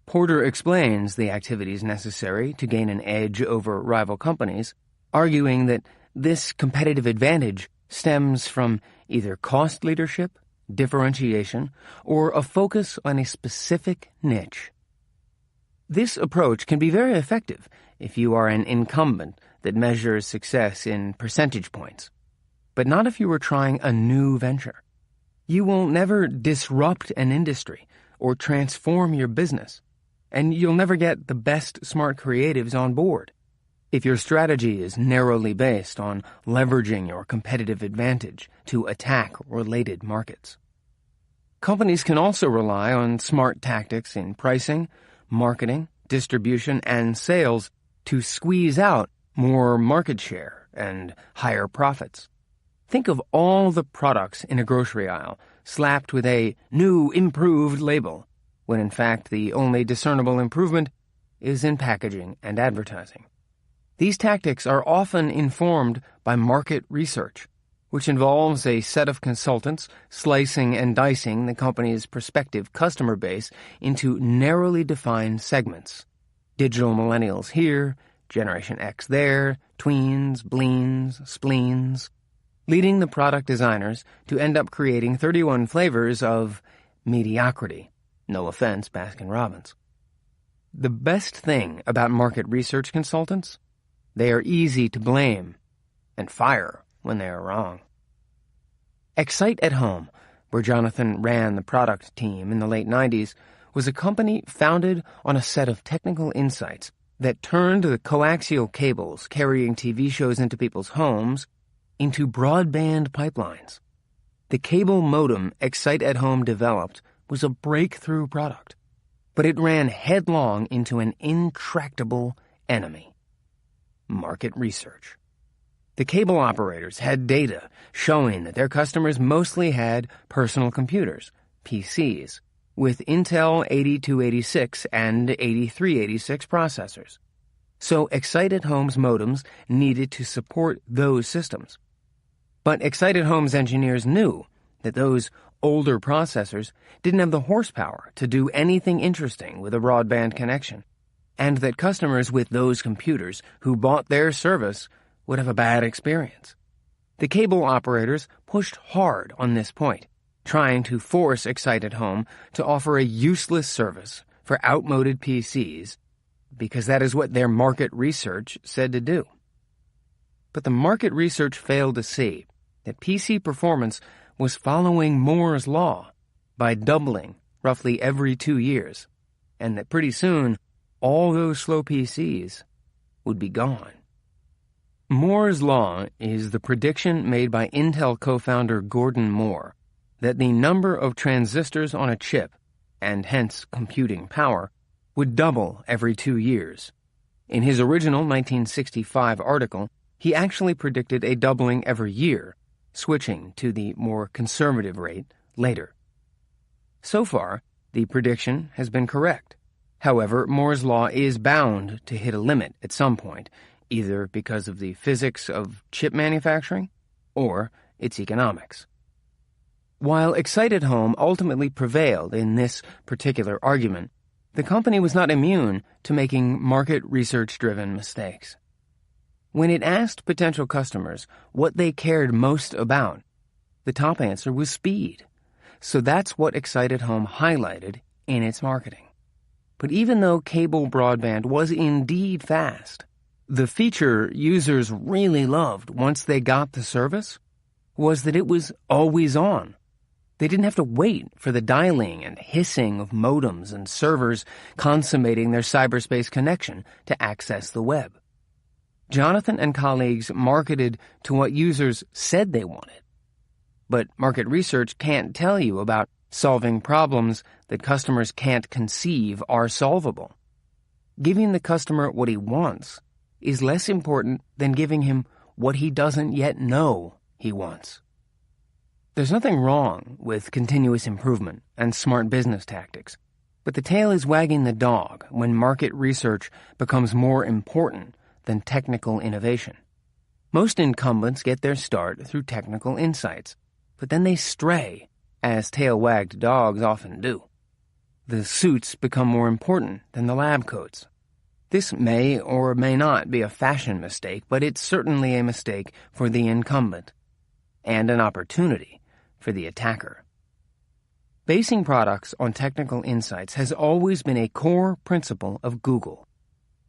Porter explains the activities necessary to gain an edge over rival companies, arguing that this competitive advantage stems from either cost leadership, differentiation, or a focus on a specific niche. This approach can be very effective if you are an incumbent that measures success in percentage points, but not if you are trying a new venture. You will never disrupt an industry or transform your business, and you'll never get the best smart creatives on board if your strategy is narrowly based on leveraging your competitive advantage to attack related markets. Companies can also rely on smart tactics in pricing, marketing, distribution, and sales to squeeze out more market share and higher profits. Think of all the products in a grocery aisle slapped with a new, improved label, when in fact the only discernible improvement is in packaging and advertising. These tactics are often informed by market research, which involves a set of consultants slicing and dicing the company's prospective customer base into narrowly defined segments. Digital millennials here, Generation X there, tweens, bleens, spleens, leading the product designers to end up creating 31 flavors of mediocrity. No offense, Baskin-Robbins. The best thing about market research consultants? They are easy to blame and fire when they are wrong. Excite at Home, where Jonathan ran the product team in the late 90s, was a company founded on a set of technical insights that turned the coaxial cables carrying TV shows into people's homes into broadband pipelines. The cable modem Excite at Home developed was a breakthrough product, but it ran headlong into an intractable enemy: market research. The cable operators had data showing that their customers mostly had personal computers, PCs, with Intel 8286 and 8386 processors. So Excite at Home's modems needed to support those systems. But Excite at Home's engineers knew that those older processors didn't have the horsepower to do anything interesting with a broadband connection, and that customers with those computers who bought their service would have a bad experience. The cable operators pushed hard on this point, trying to force Excite at Home to offer a useless service for outmoded PCs, because that is what their market research said to do. But the market research failed to see that PC performance was following Moore's law by doubling roughly every 2 years, and that pretty soon all those slow PCs would be gone. Moore's law is the prediction made by Intel co-founder Gordon Moore that the number of transistors on a chip, and hence computing power, would double every 2 years. In his original 1965 article, He actually predicted a doubling every year, switching to the more conservative rate later. So far, the prediction has been correct. However, Moore's law is bound to hit a limit at some point, either because of the physics of chip manufacturing or its economics. While Excited Home ultimately prevailed in this particular argument, the company was not immune to making market research-driven mistakes. When it asked potential customers what they cared most about, the top answer was speed. So that's what Excited Home highlighted in its marketing. But even though cable broadband was indeed fast, the feature users really loved once they got the service was that it was always on. They didn't have to wait for the dialing and hissing of modems and servers consummating their cyberspace connection to access the web. Jonathan and colleagues marketed to what users said they wanted. But market research can't tell you about solving problems that customers can't conceive are solvable. Giving the customer what he wants is less important than giving him what he doesn't yet know he wants. There's nothing wrong with continuous improvement and smart business tactics, but the tail is wagging the dog when market research becomes more important than technical innovation. Most incumbents get their start through technical insights, but then they stray, as tail-wagged dogs often do. The suits become more important than the lab coats. This may or may not be a fashion mistake, but it's certainly a mistake for the incumbent, and an opportunity for the attacker. Basing products on technical insights has always been a core principle of Google,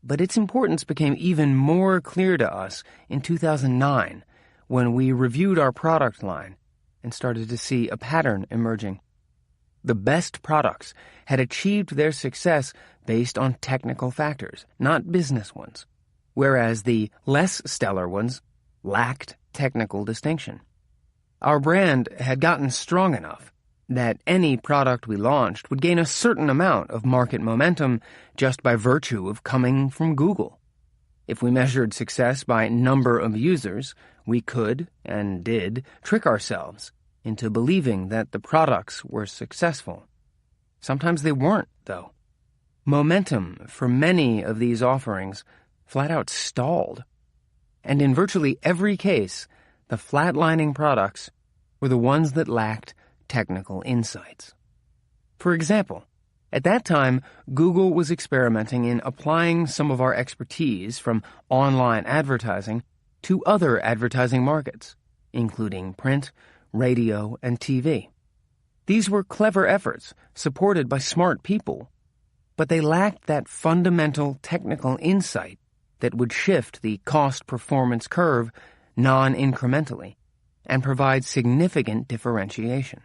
but its importance became even more clear to us in 2009 when we reviewed our product line and started to see a pattern emerging. The best products had achieved their success based on technical factors, not business ones, whereas the less stellar ones lacked technical distinction. Our brand had gotten strong enough that any product we launched would gain a certain amount of market momentum just by virtue of coming from Google. If we measured success by number of users, we could, and did, trick ourselves into believing that the products were successful. Sometimes they weren't, though. Momentum for many of these offerings flat out stalled. And in virtually every case, the flatlining products were the ones that lacked technical insights. For example, at that time, Google was experimenting in applying some of our expertise from online advertising to other advertising markets, including print, radio, and TV. These were clever efforts, supported by smart people, but they lacked that fundamental technical insight that would shift the cost-performance curve non-incrementally and provide significant differentiation.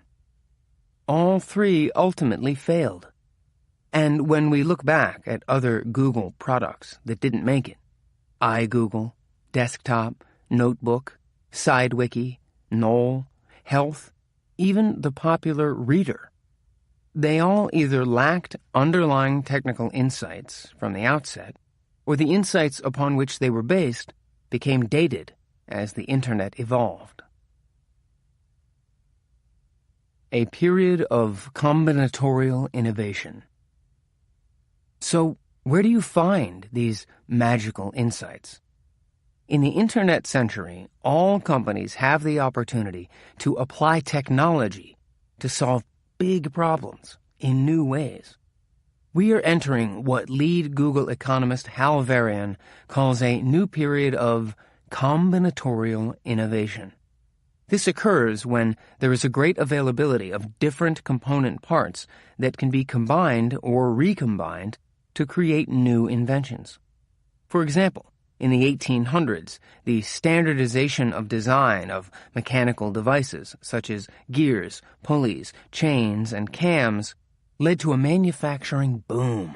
All three ultimately failed. And when we look back at other Google products that didn't make it, iGoogle, Desktop, Notebook, SideWiki, Knoll, Health, even the popular Reader, they all either lacked underlying technical insights from the outset, or the insights upon which they were based became dated as the Internet evolved. A period of combinatorial innovation. So, where do you find these magical insights? In the Internet century, all companies have the opportunity to apply technology to solve big problems in new ways. We are entering what lead Google economist Hal Varian calls a new period of combinatorial innovation. This occurs when there is a great availability of different component parts that can be combined or recombined to create new inventions. For example, in the 1800s, the standardization of design of mechanical devices, such as gears, pulleys, chains, and cams, led to a manufacturing boom.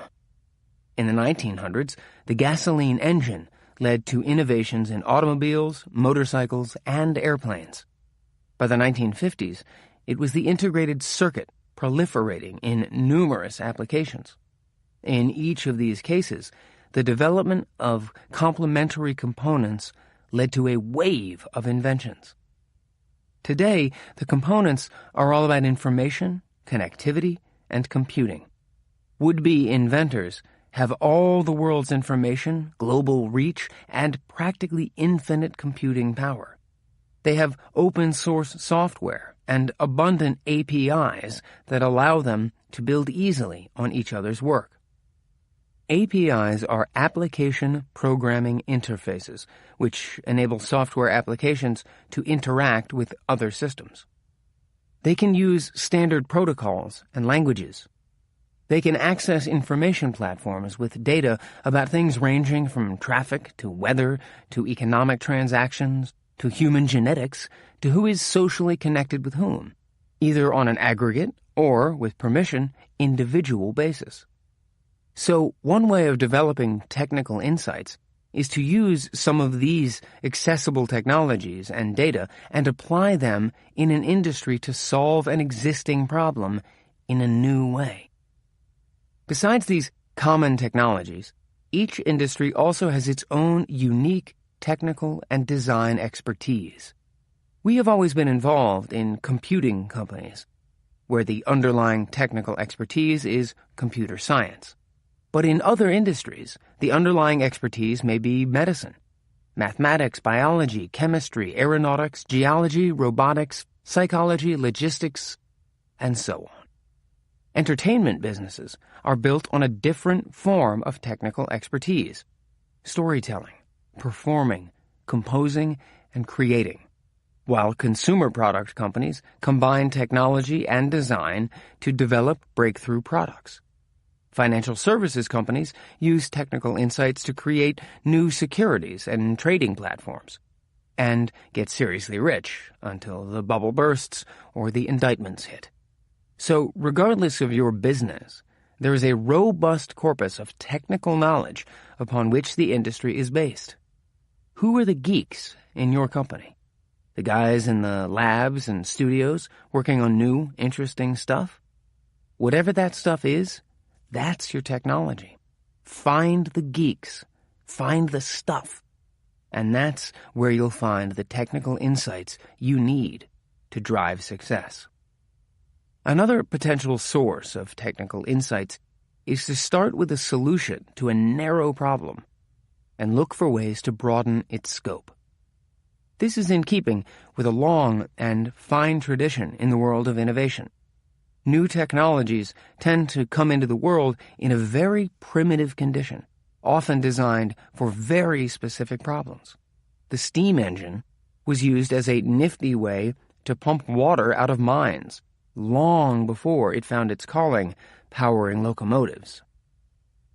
In the 1900s, the gasoline engine led to innovations in automobiles, motorcycles, and airplanes. By the 1950s, it was the integrated circuit proliferating in numerous applications. In each of these cases, the development of complementary components led to a wave of inventions. Today, the components are all about information, connectivity, and computing. Would-be inventors have all the world's information, global reach, and practically infinite computing power. They have open-source software and abundant APIs that allow them to build easily on each other's work. APIs are application programming interfaces, which enable software applications to interact with other systems. They can use standard protocols and languages. They can access information platforms with data about things ranging from traffic to weather to economic transactions to human genetics to who is socially connected with whom, either on an aggregate or, with permission, individual basis. So one way of developing technical insights is to use some of these accessible technologies and data and apply them in an industry to solve an existing problem in a new way. Besides these common technologies, each industry also has its own unique technical and design expertise. We have always been involved in computing companies, where the underlying technical expertise is computer science. But in other industries, the underlying expertise may be medicine, mathematics, biology, chemistry, aeronautics, geology, robotics, psychology, logistics, and so on. Entertainment businesses are built on a different form of technical expertise: storytelling, performing, composing, and creating, while consumer product companies combine technology and design to develop breakthrough products. Financial services companies use technical insights to create new securities and trading platforms, and get seriously rich until the bubble bursts or the indictments hit. So, regardless of your business, there is a robust corpus of technical knowledge upon which the industry is based. Who are the geeks in your company? The guys in the labs and studios working on new, interesting stuff? Whatever that stuff is, that's your technology. Find the geeks. Find the stuff. And that's where you'll find the technical insights you need to drive success. Another potential source of technical insights is to start with a solution to a narrow problem and look for ways to broaden its scope. This is in keeping with a long and fine tradition in the world of innovation. New technologies tend to come into the world in a very primitive condition, often designed for very specific problems. The steam engine was used as a nifty way to pump water out of mines, long before it found its calling powering locomotives.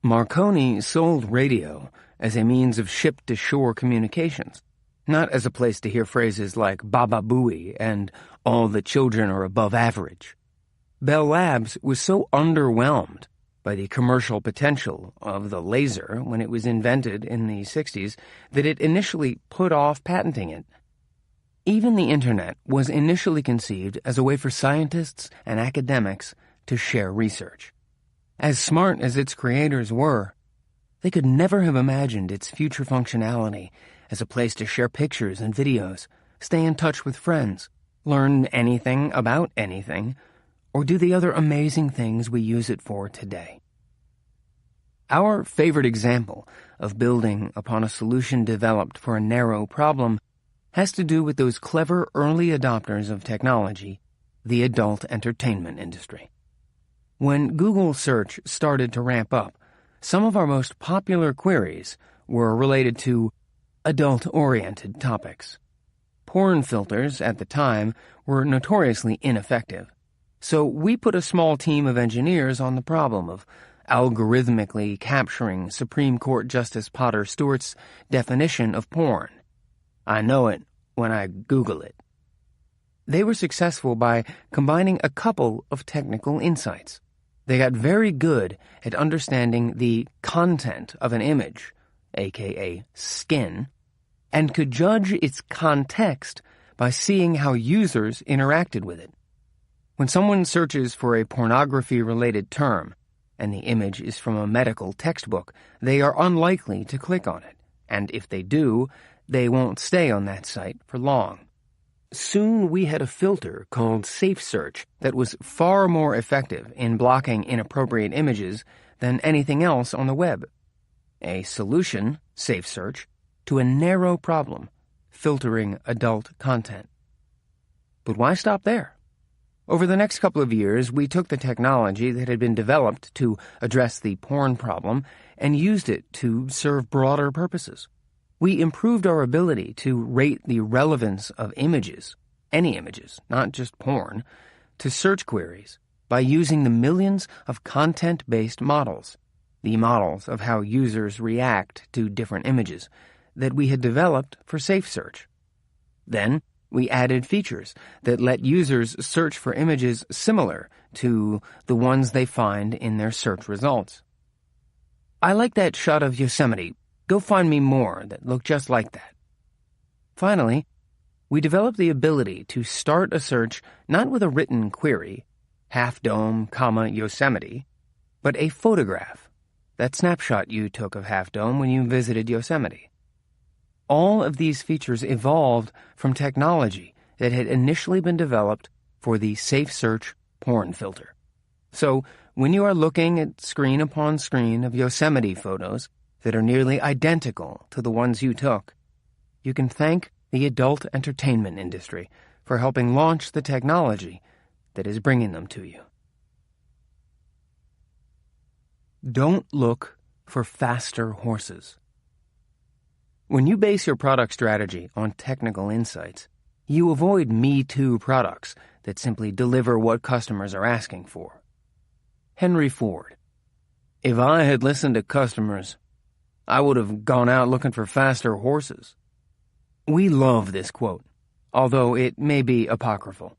Marconi sold radio as a means of ship-to-shore communications, not as a place to hear phrases like Baba Booey and all the children are above average. Bell Labs was so underwhelmed by the commercial potential of the laser when it was invented in the 60s that it initially put off patenting it. Even the Internet was initially conceived as a way for scientists and academics to share research. As smart as its creators were, they could never have imagined its future functionality as a place to share pictures and videos, stay in touch with friends, learn anything about anything, or do the other amazing things we use it for today. Our favorite example of building upon a solution developed for a narrow problem has to do with those clever early adopters of technology, the adult entertainment industry. When Google search started to ramp up, some of our most popular queries were related to adult-oriented topics. Porn filters at the time were notoriously ineffective. So we put a small team of engineers on the problem of algorithmically capturing Supreme Court Justice Potter Stewart's definition of porn. I know it when I Google it. They were successful by combining a couple of technical insights. They got very good at understanding the content of an image, aka skin, and could judge its context by seeing how users interacted with it. When someone searches for a pornography-related term, and the image is from a medical textbook, they are unlikely to click on it, and if they do, they won't stay on that site for long. Soon we had a filter called Safe Search that was far more effective in blocking inappropriate images than anything else on the web. A solution, Safe Search, to a narrow problem, filtering adult content. But why stop there? Over the next couple of years, we took the technology that had been developed to address the porn problem and used it to serve broader purposes. We improved our ability to rate the relevance of images, any images, not just porn, to search queries by using the millions of content-based models, the models of how users react to different images, that we had developed for Safe Search. Then, we added features that let users search for images similar to the ones they find in their search results. I like that shot of Yosemite. Go find me more that look just like that. Finally, we developed the ability to start a search not with a written query, Half Dome, Yosemite, but a photograph, that snapshot you took of Half Dome when you visited Yosemite. All of these features evolved from technology that had initially been developed for the Safe Search porn filter. So, when you are looking at screen upon screen of Yosemite photos that are nearly identical to the ones you took, you can thank the adult entertainment industry for helping launch the technology that is bringing them to you. Don't look for faster horses. When you base your product strategy on technical insights, you avoid Me Too products that simply deliver what customers are asking for. Henry Ford. If I had listened to customers, I would have gone out looking for faster horses. We love this quote, although it may be apocryphal.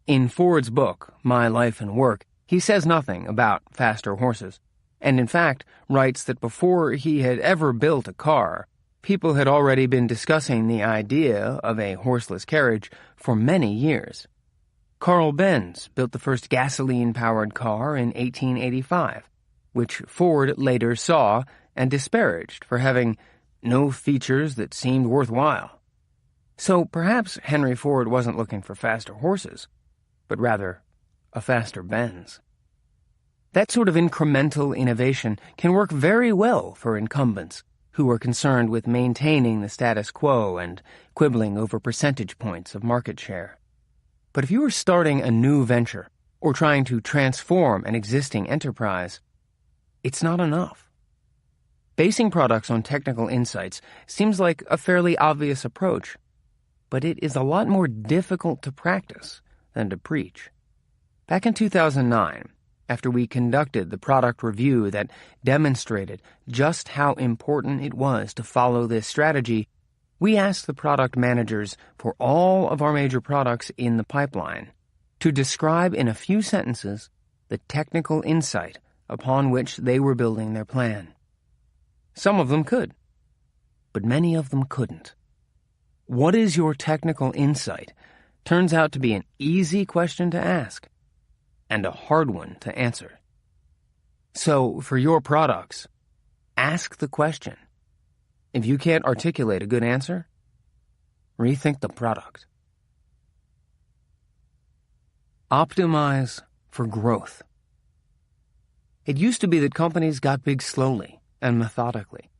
In Ford's book, My Life and Work, he says nothing about faster horses, and in fact writes that before he had ever built a car, people had already been discussing the idea of a horseless carriage for many years. Carl Benz built the first gasoline-powered car in 1885, which Ford later saw and disparaged for having no features that seemed worthwhile. So perhaps Henry Ford wasn't looking for faster horses, but rather a faster Benz. That sort of incremental innovation can work very well for incumbents who are concerned with maintaining the status quo and quibbling over percentage points of market share. But if you are starting a new venture or trying to transform an existing enterprise, it's not enough. Basing products on technical insights seems like a fairly obvious approach, but it is a lot more difficult to practice than to preach. Back in 2009, after we conducted the product review that demonstrated just how important it was to follow this strategy, we asked the product managers for all of our major products in the pipeline to describe in a few sentences the technical insight upon which they were building their plan. Some of them could, but many of them couldn't. What is your technical insight turns out to be an easy question to ask, and a hard one to answer. So, for your products, ask the question. If you can't articulate a good answer, rethink the product. Optimize for growth. It used to be that companies got big slowly and methodically.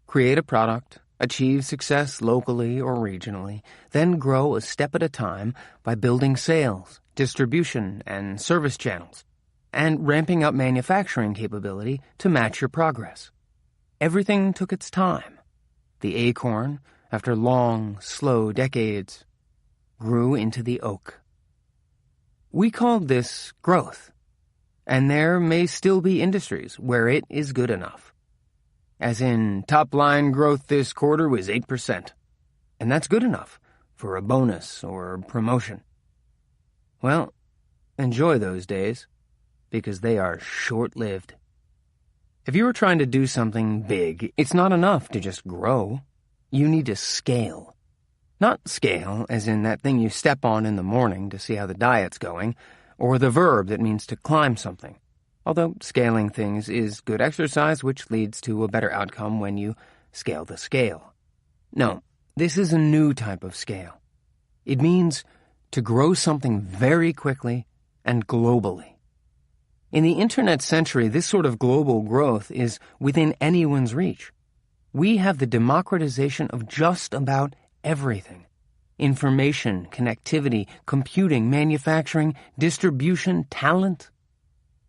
Create a product, achieve success locally or regionally, then grow a step at a time by building sales, distribution, and service channels, and ramping up manufacturing capability to match your progress. Everything took its time. The acorn, after long, slow decades, grew into the oak. We called this growth, and there may still be industries where it is good enough. As in, top-line growth this quarter was 8%, and that's good enough for a bonus or promotion. Well, enjoy those days, because they are short-lived. If you are trying to do something big, it's not enough to just grow. You need to scale. Not scale as in that thing you step on in the morning to see how the diet's going, or the verb that means to climb something. Although scaling things is good exercise, which leads to a better outcome when you scale the scale. No, This is a new type of scale. It means to grow something very quickly and globally. In the internet century, this sort of global growth is within anyone's reach. We have the democratization of just about everything. Information, connectivity, computing, manufacturing, distribution, talent.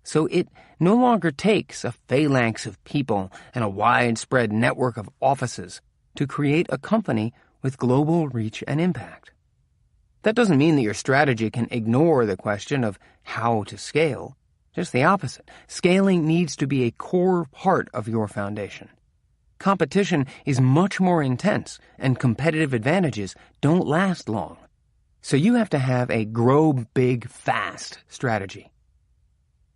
So it no longer takes a phalanx of people and a widespread network of offices to create a company with global reach and impact. That doesn't mean that your strategy can ignore the question of how to scale. Just the opposite. Scaling needs to be a core part of your foundation. Competition is much more intense, and competitive advantages don't last long. So you have to have a grow big fast strategy.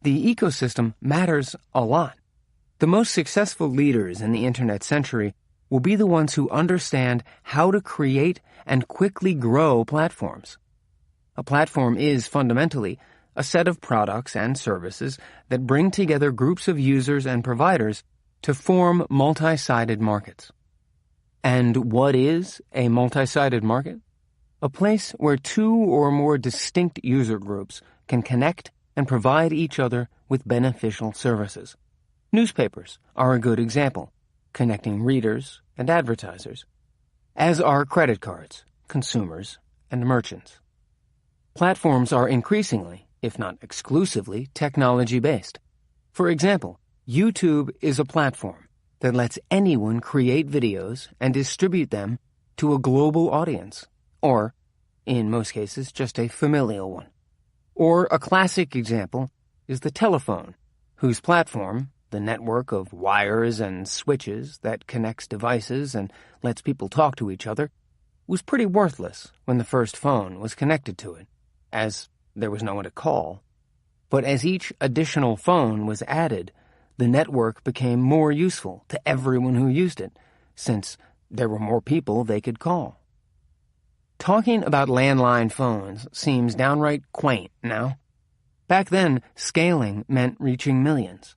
The ecosystem matters a lot. The most successful leaders in the internet century will be the ones who understand how to create and quickly grow platforms. A platform is fundamentally a set of products and services that bring together groups of users and providers to form multi-sided markets. And what is a multi-sided market? A place where two or more distinct user groups can connect and provide each other with beneficial services. Newspapers are a good example, connecting readers and advertisers, as are credit cards, consumers, and merchants. Platforms are increasingly, if not exclusively, technology-based. For example, YouTube is a platform that lets anyone create videos and distribute them to a global audience, or, in most cases, just a familial one. Or a classic example is the telephone, whose platform, the network of wires and switches that connects devices and lets people talk to each other, was pretty worthless when the first phone was connected to it, as there was no one to call. But as each additional phone was added, the network became more useful to everyone who used it, since there were more people they could call. Talking about landline phones seems downright quaint now. Back then, scaling meant reaching millions.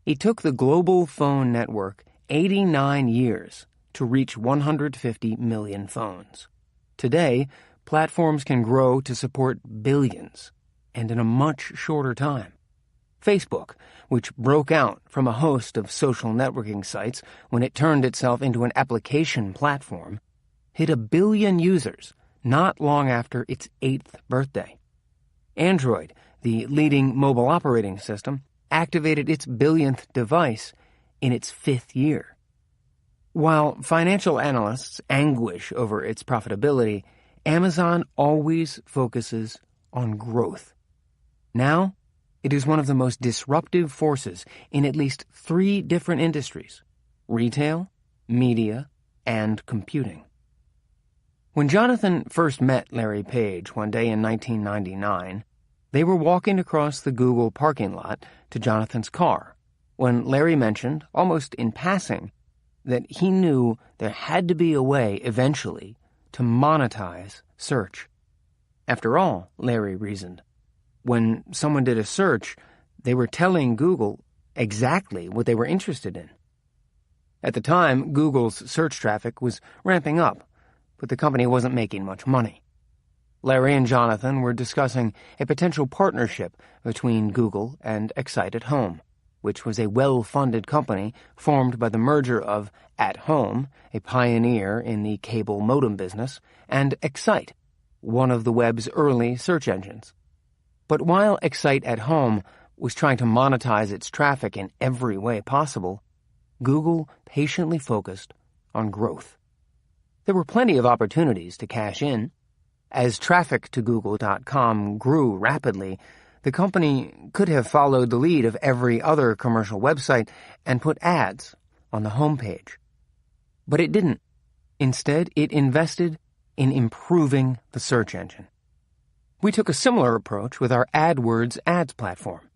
It took the global phone network 89 years to reach 150 million phones. Today, platforms can grow to support billions, and in a much shorter time. Facebook, which broke out from a host of social networking sites when it turned itself into an application platform, hit 1 billion users not long after its 8th birthday. Android, the leading mobile operating system, activated its 1,000,000th device in its 5th year. While financial analysts anguish over its profitability, Amazon always focuses on growth. Now, it is one of the most disruptive forces in at least 3 different industries: retail, media, and computing. When Jonathan first met Larry Page one day in 1999, they were walking across the Google parking lot to Jonathan's car when Larry mentioned, almost in passing, that he knew there had to be a way eventually to monetize search. After all, Larry reasoned, when someone did a search, they were telling Google exactly what they were interested in. At the time, Google's search traffic was ramping up, but the company wasn't making much money. Larry and Jonathan were discussing a potential partnership between Google and Excite@Home, which was a well-funded company formed by the merger of At Home, a pioneer in the cable modem business, and Excite, one of the web's early search engines. But while Excite@Home was trying to monetize its traffic in every way possible, Google patiently focused on growth. There were plenty of opportunities to cash in. As traffic to Google.com grew rapidly, the company could have followed the lead of every other commercial website and put ads on the homepage. But it didn't. Instead, it invested in improving the search engine. We took a similar approach with our AdWords ads platform.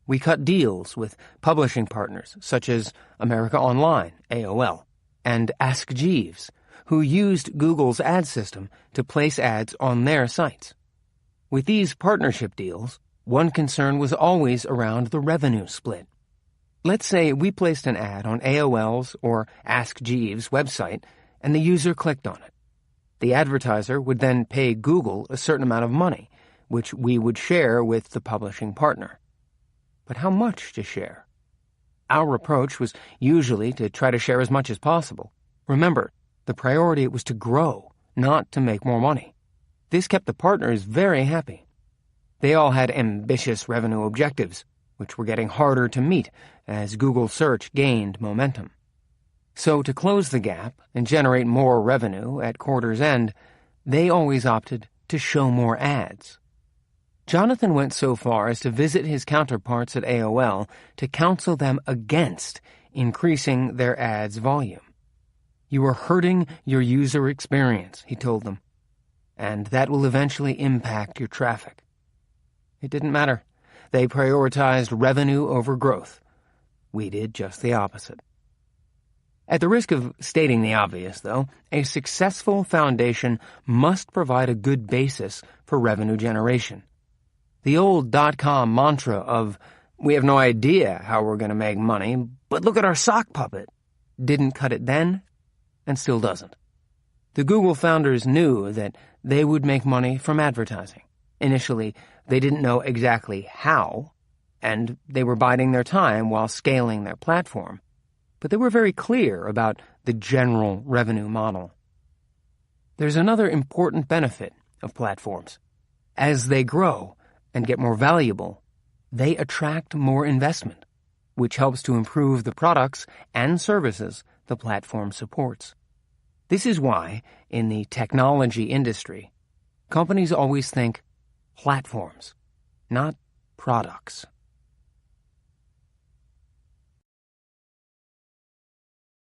We cut deals with publishing partners such as America Online, AOL, and Ask Jeeves, who used Google's ad system to place ads on their sites. With these partnership deals, one concern was always around the revenue split. Let's say we placed an ad on AOL's or Ask Jeeves' website and the user clicked on it. The advertiser would then pay Google a certain amount of money, which we would share with the publishing partner. But how much to share? Our approach was usually to try to share as much as possible. Remember, the priority was to grow, not to make more money. This kept the partners very happy. They all had ambitious revenue objectives, which were getting harder to meet as Google search gained momentum. So to close the gap and generate more revenue at quarter's end, they always opted to show more ads. Jonathan went so far as to visit his counterparts at AOL to counsel them against increasing their ads volume. "You are hurting your user experience," he told them, "and that will eventually impact your traffic." It didn't matter. They prioritized revenue over growth. We did just the opposite. At the risk of stating the obvious, though, a successful foundation must provide a good basis for revenue generation. The old .com mantra of, "We have no idea how we're going to make money, but look at our sock puppet," didn't cut it then and still doesn't. The Google founders knew that they would make money from advertising. Initially, they didn't know exactly how, and they were biding their time while scaling their platform. But they were very clear about the general revenue model. There's another important benefit of platforms. As they grow and get more valuable, they attract more investment, which helps to improve the products and services the platform supports. This is why, in the technology industry, companies always think platforms, not products.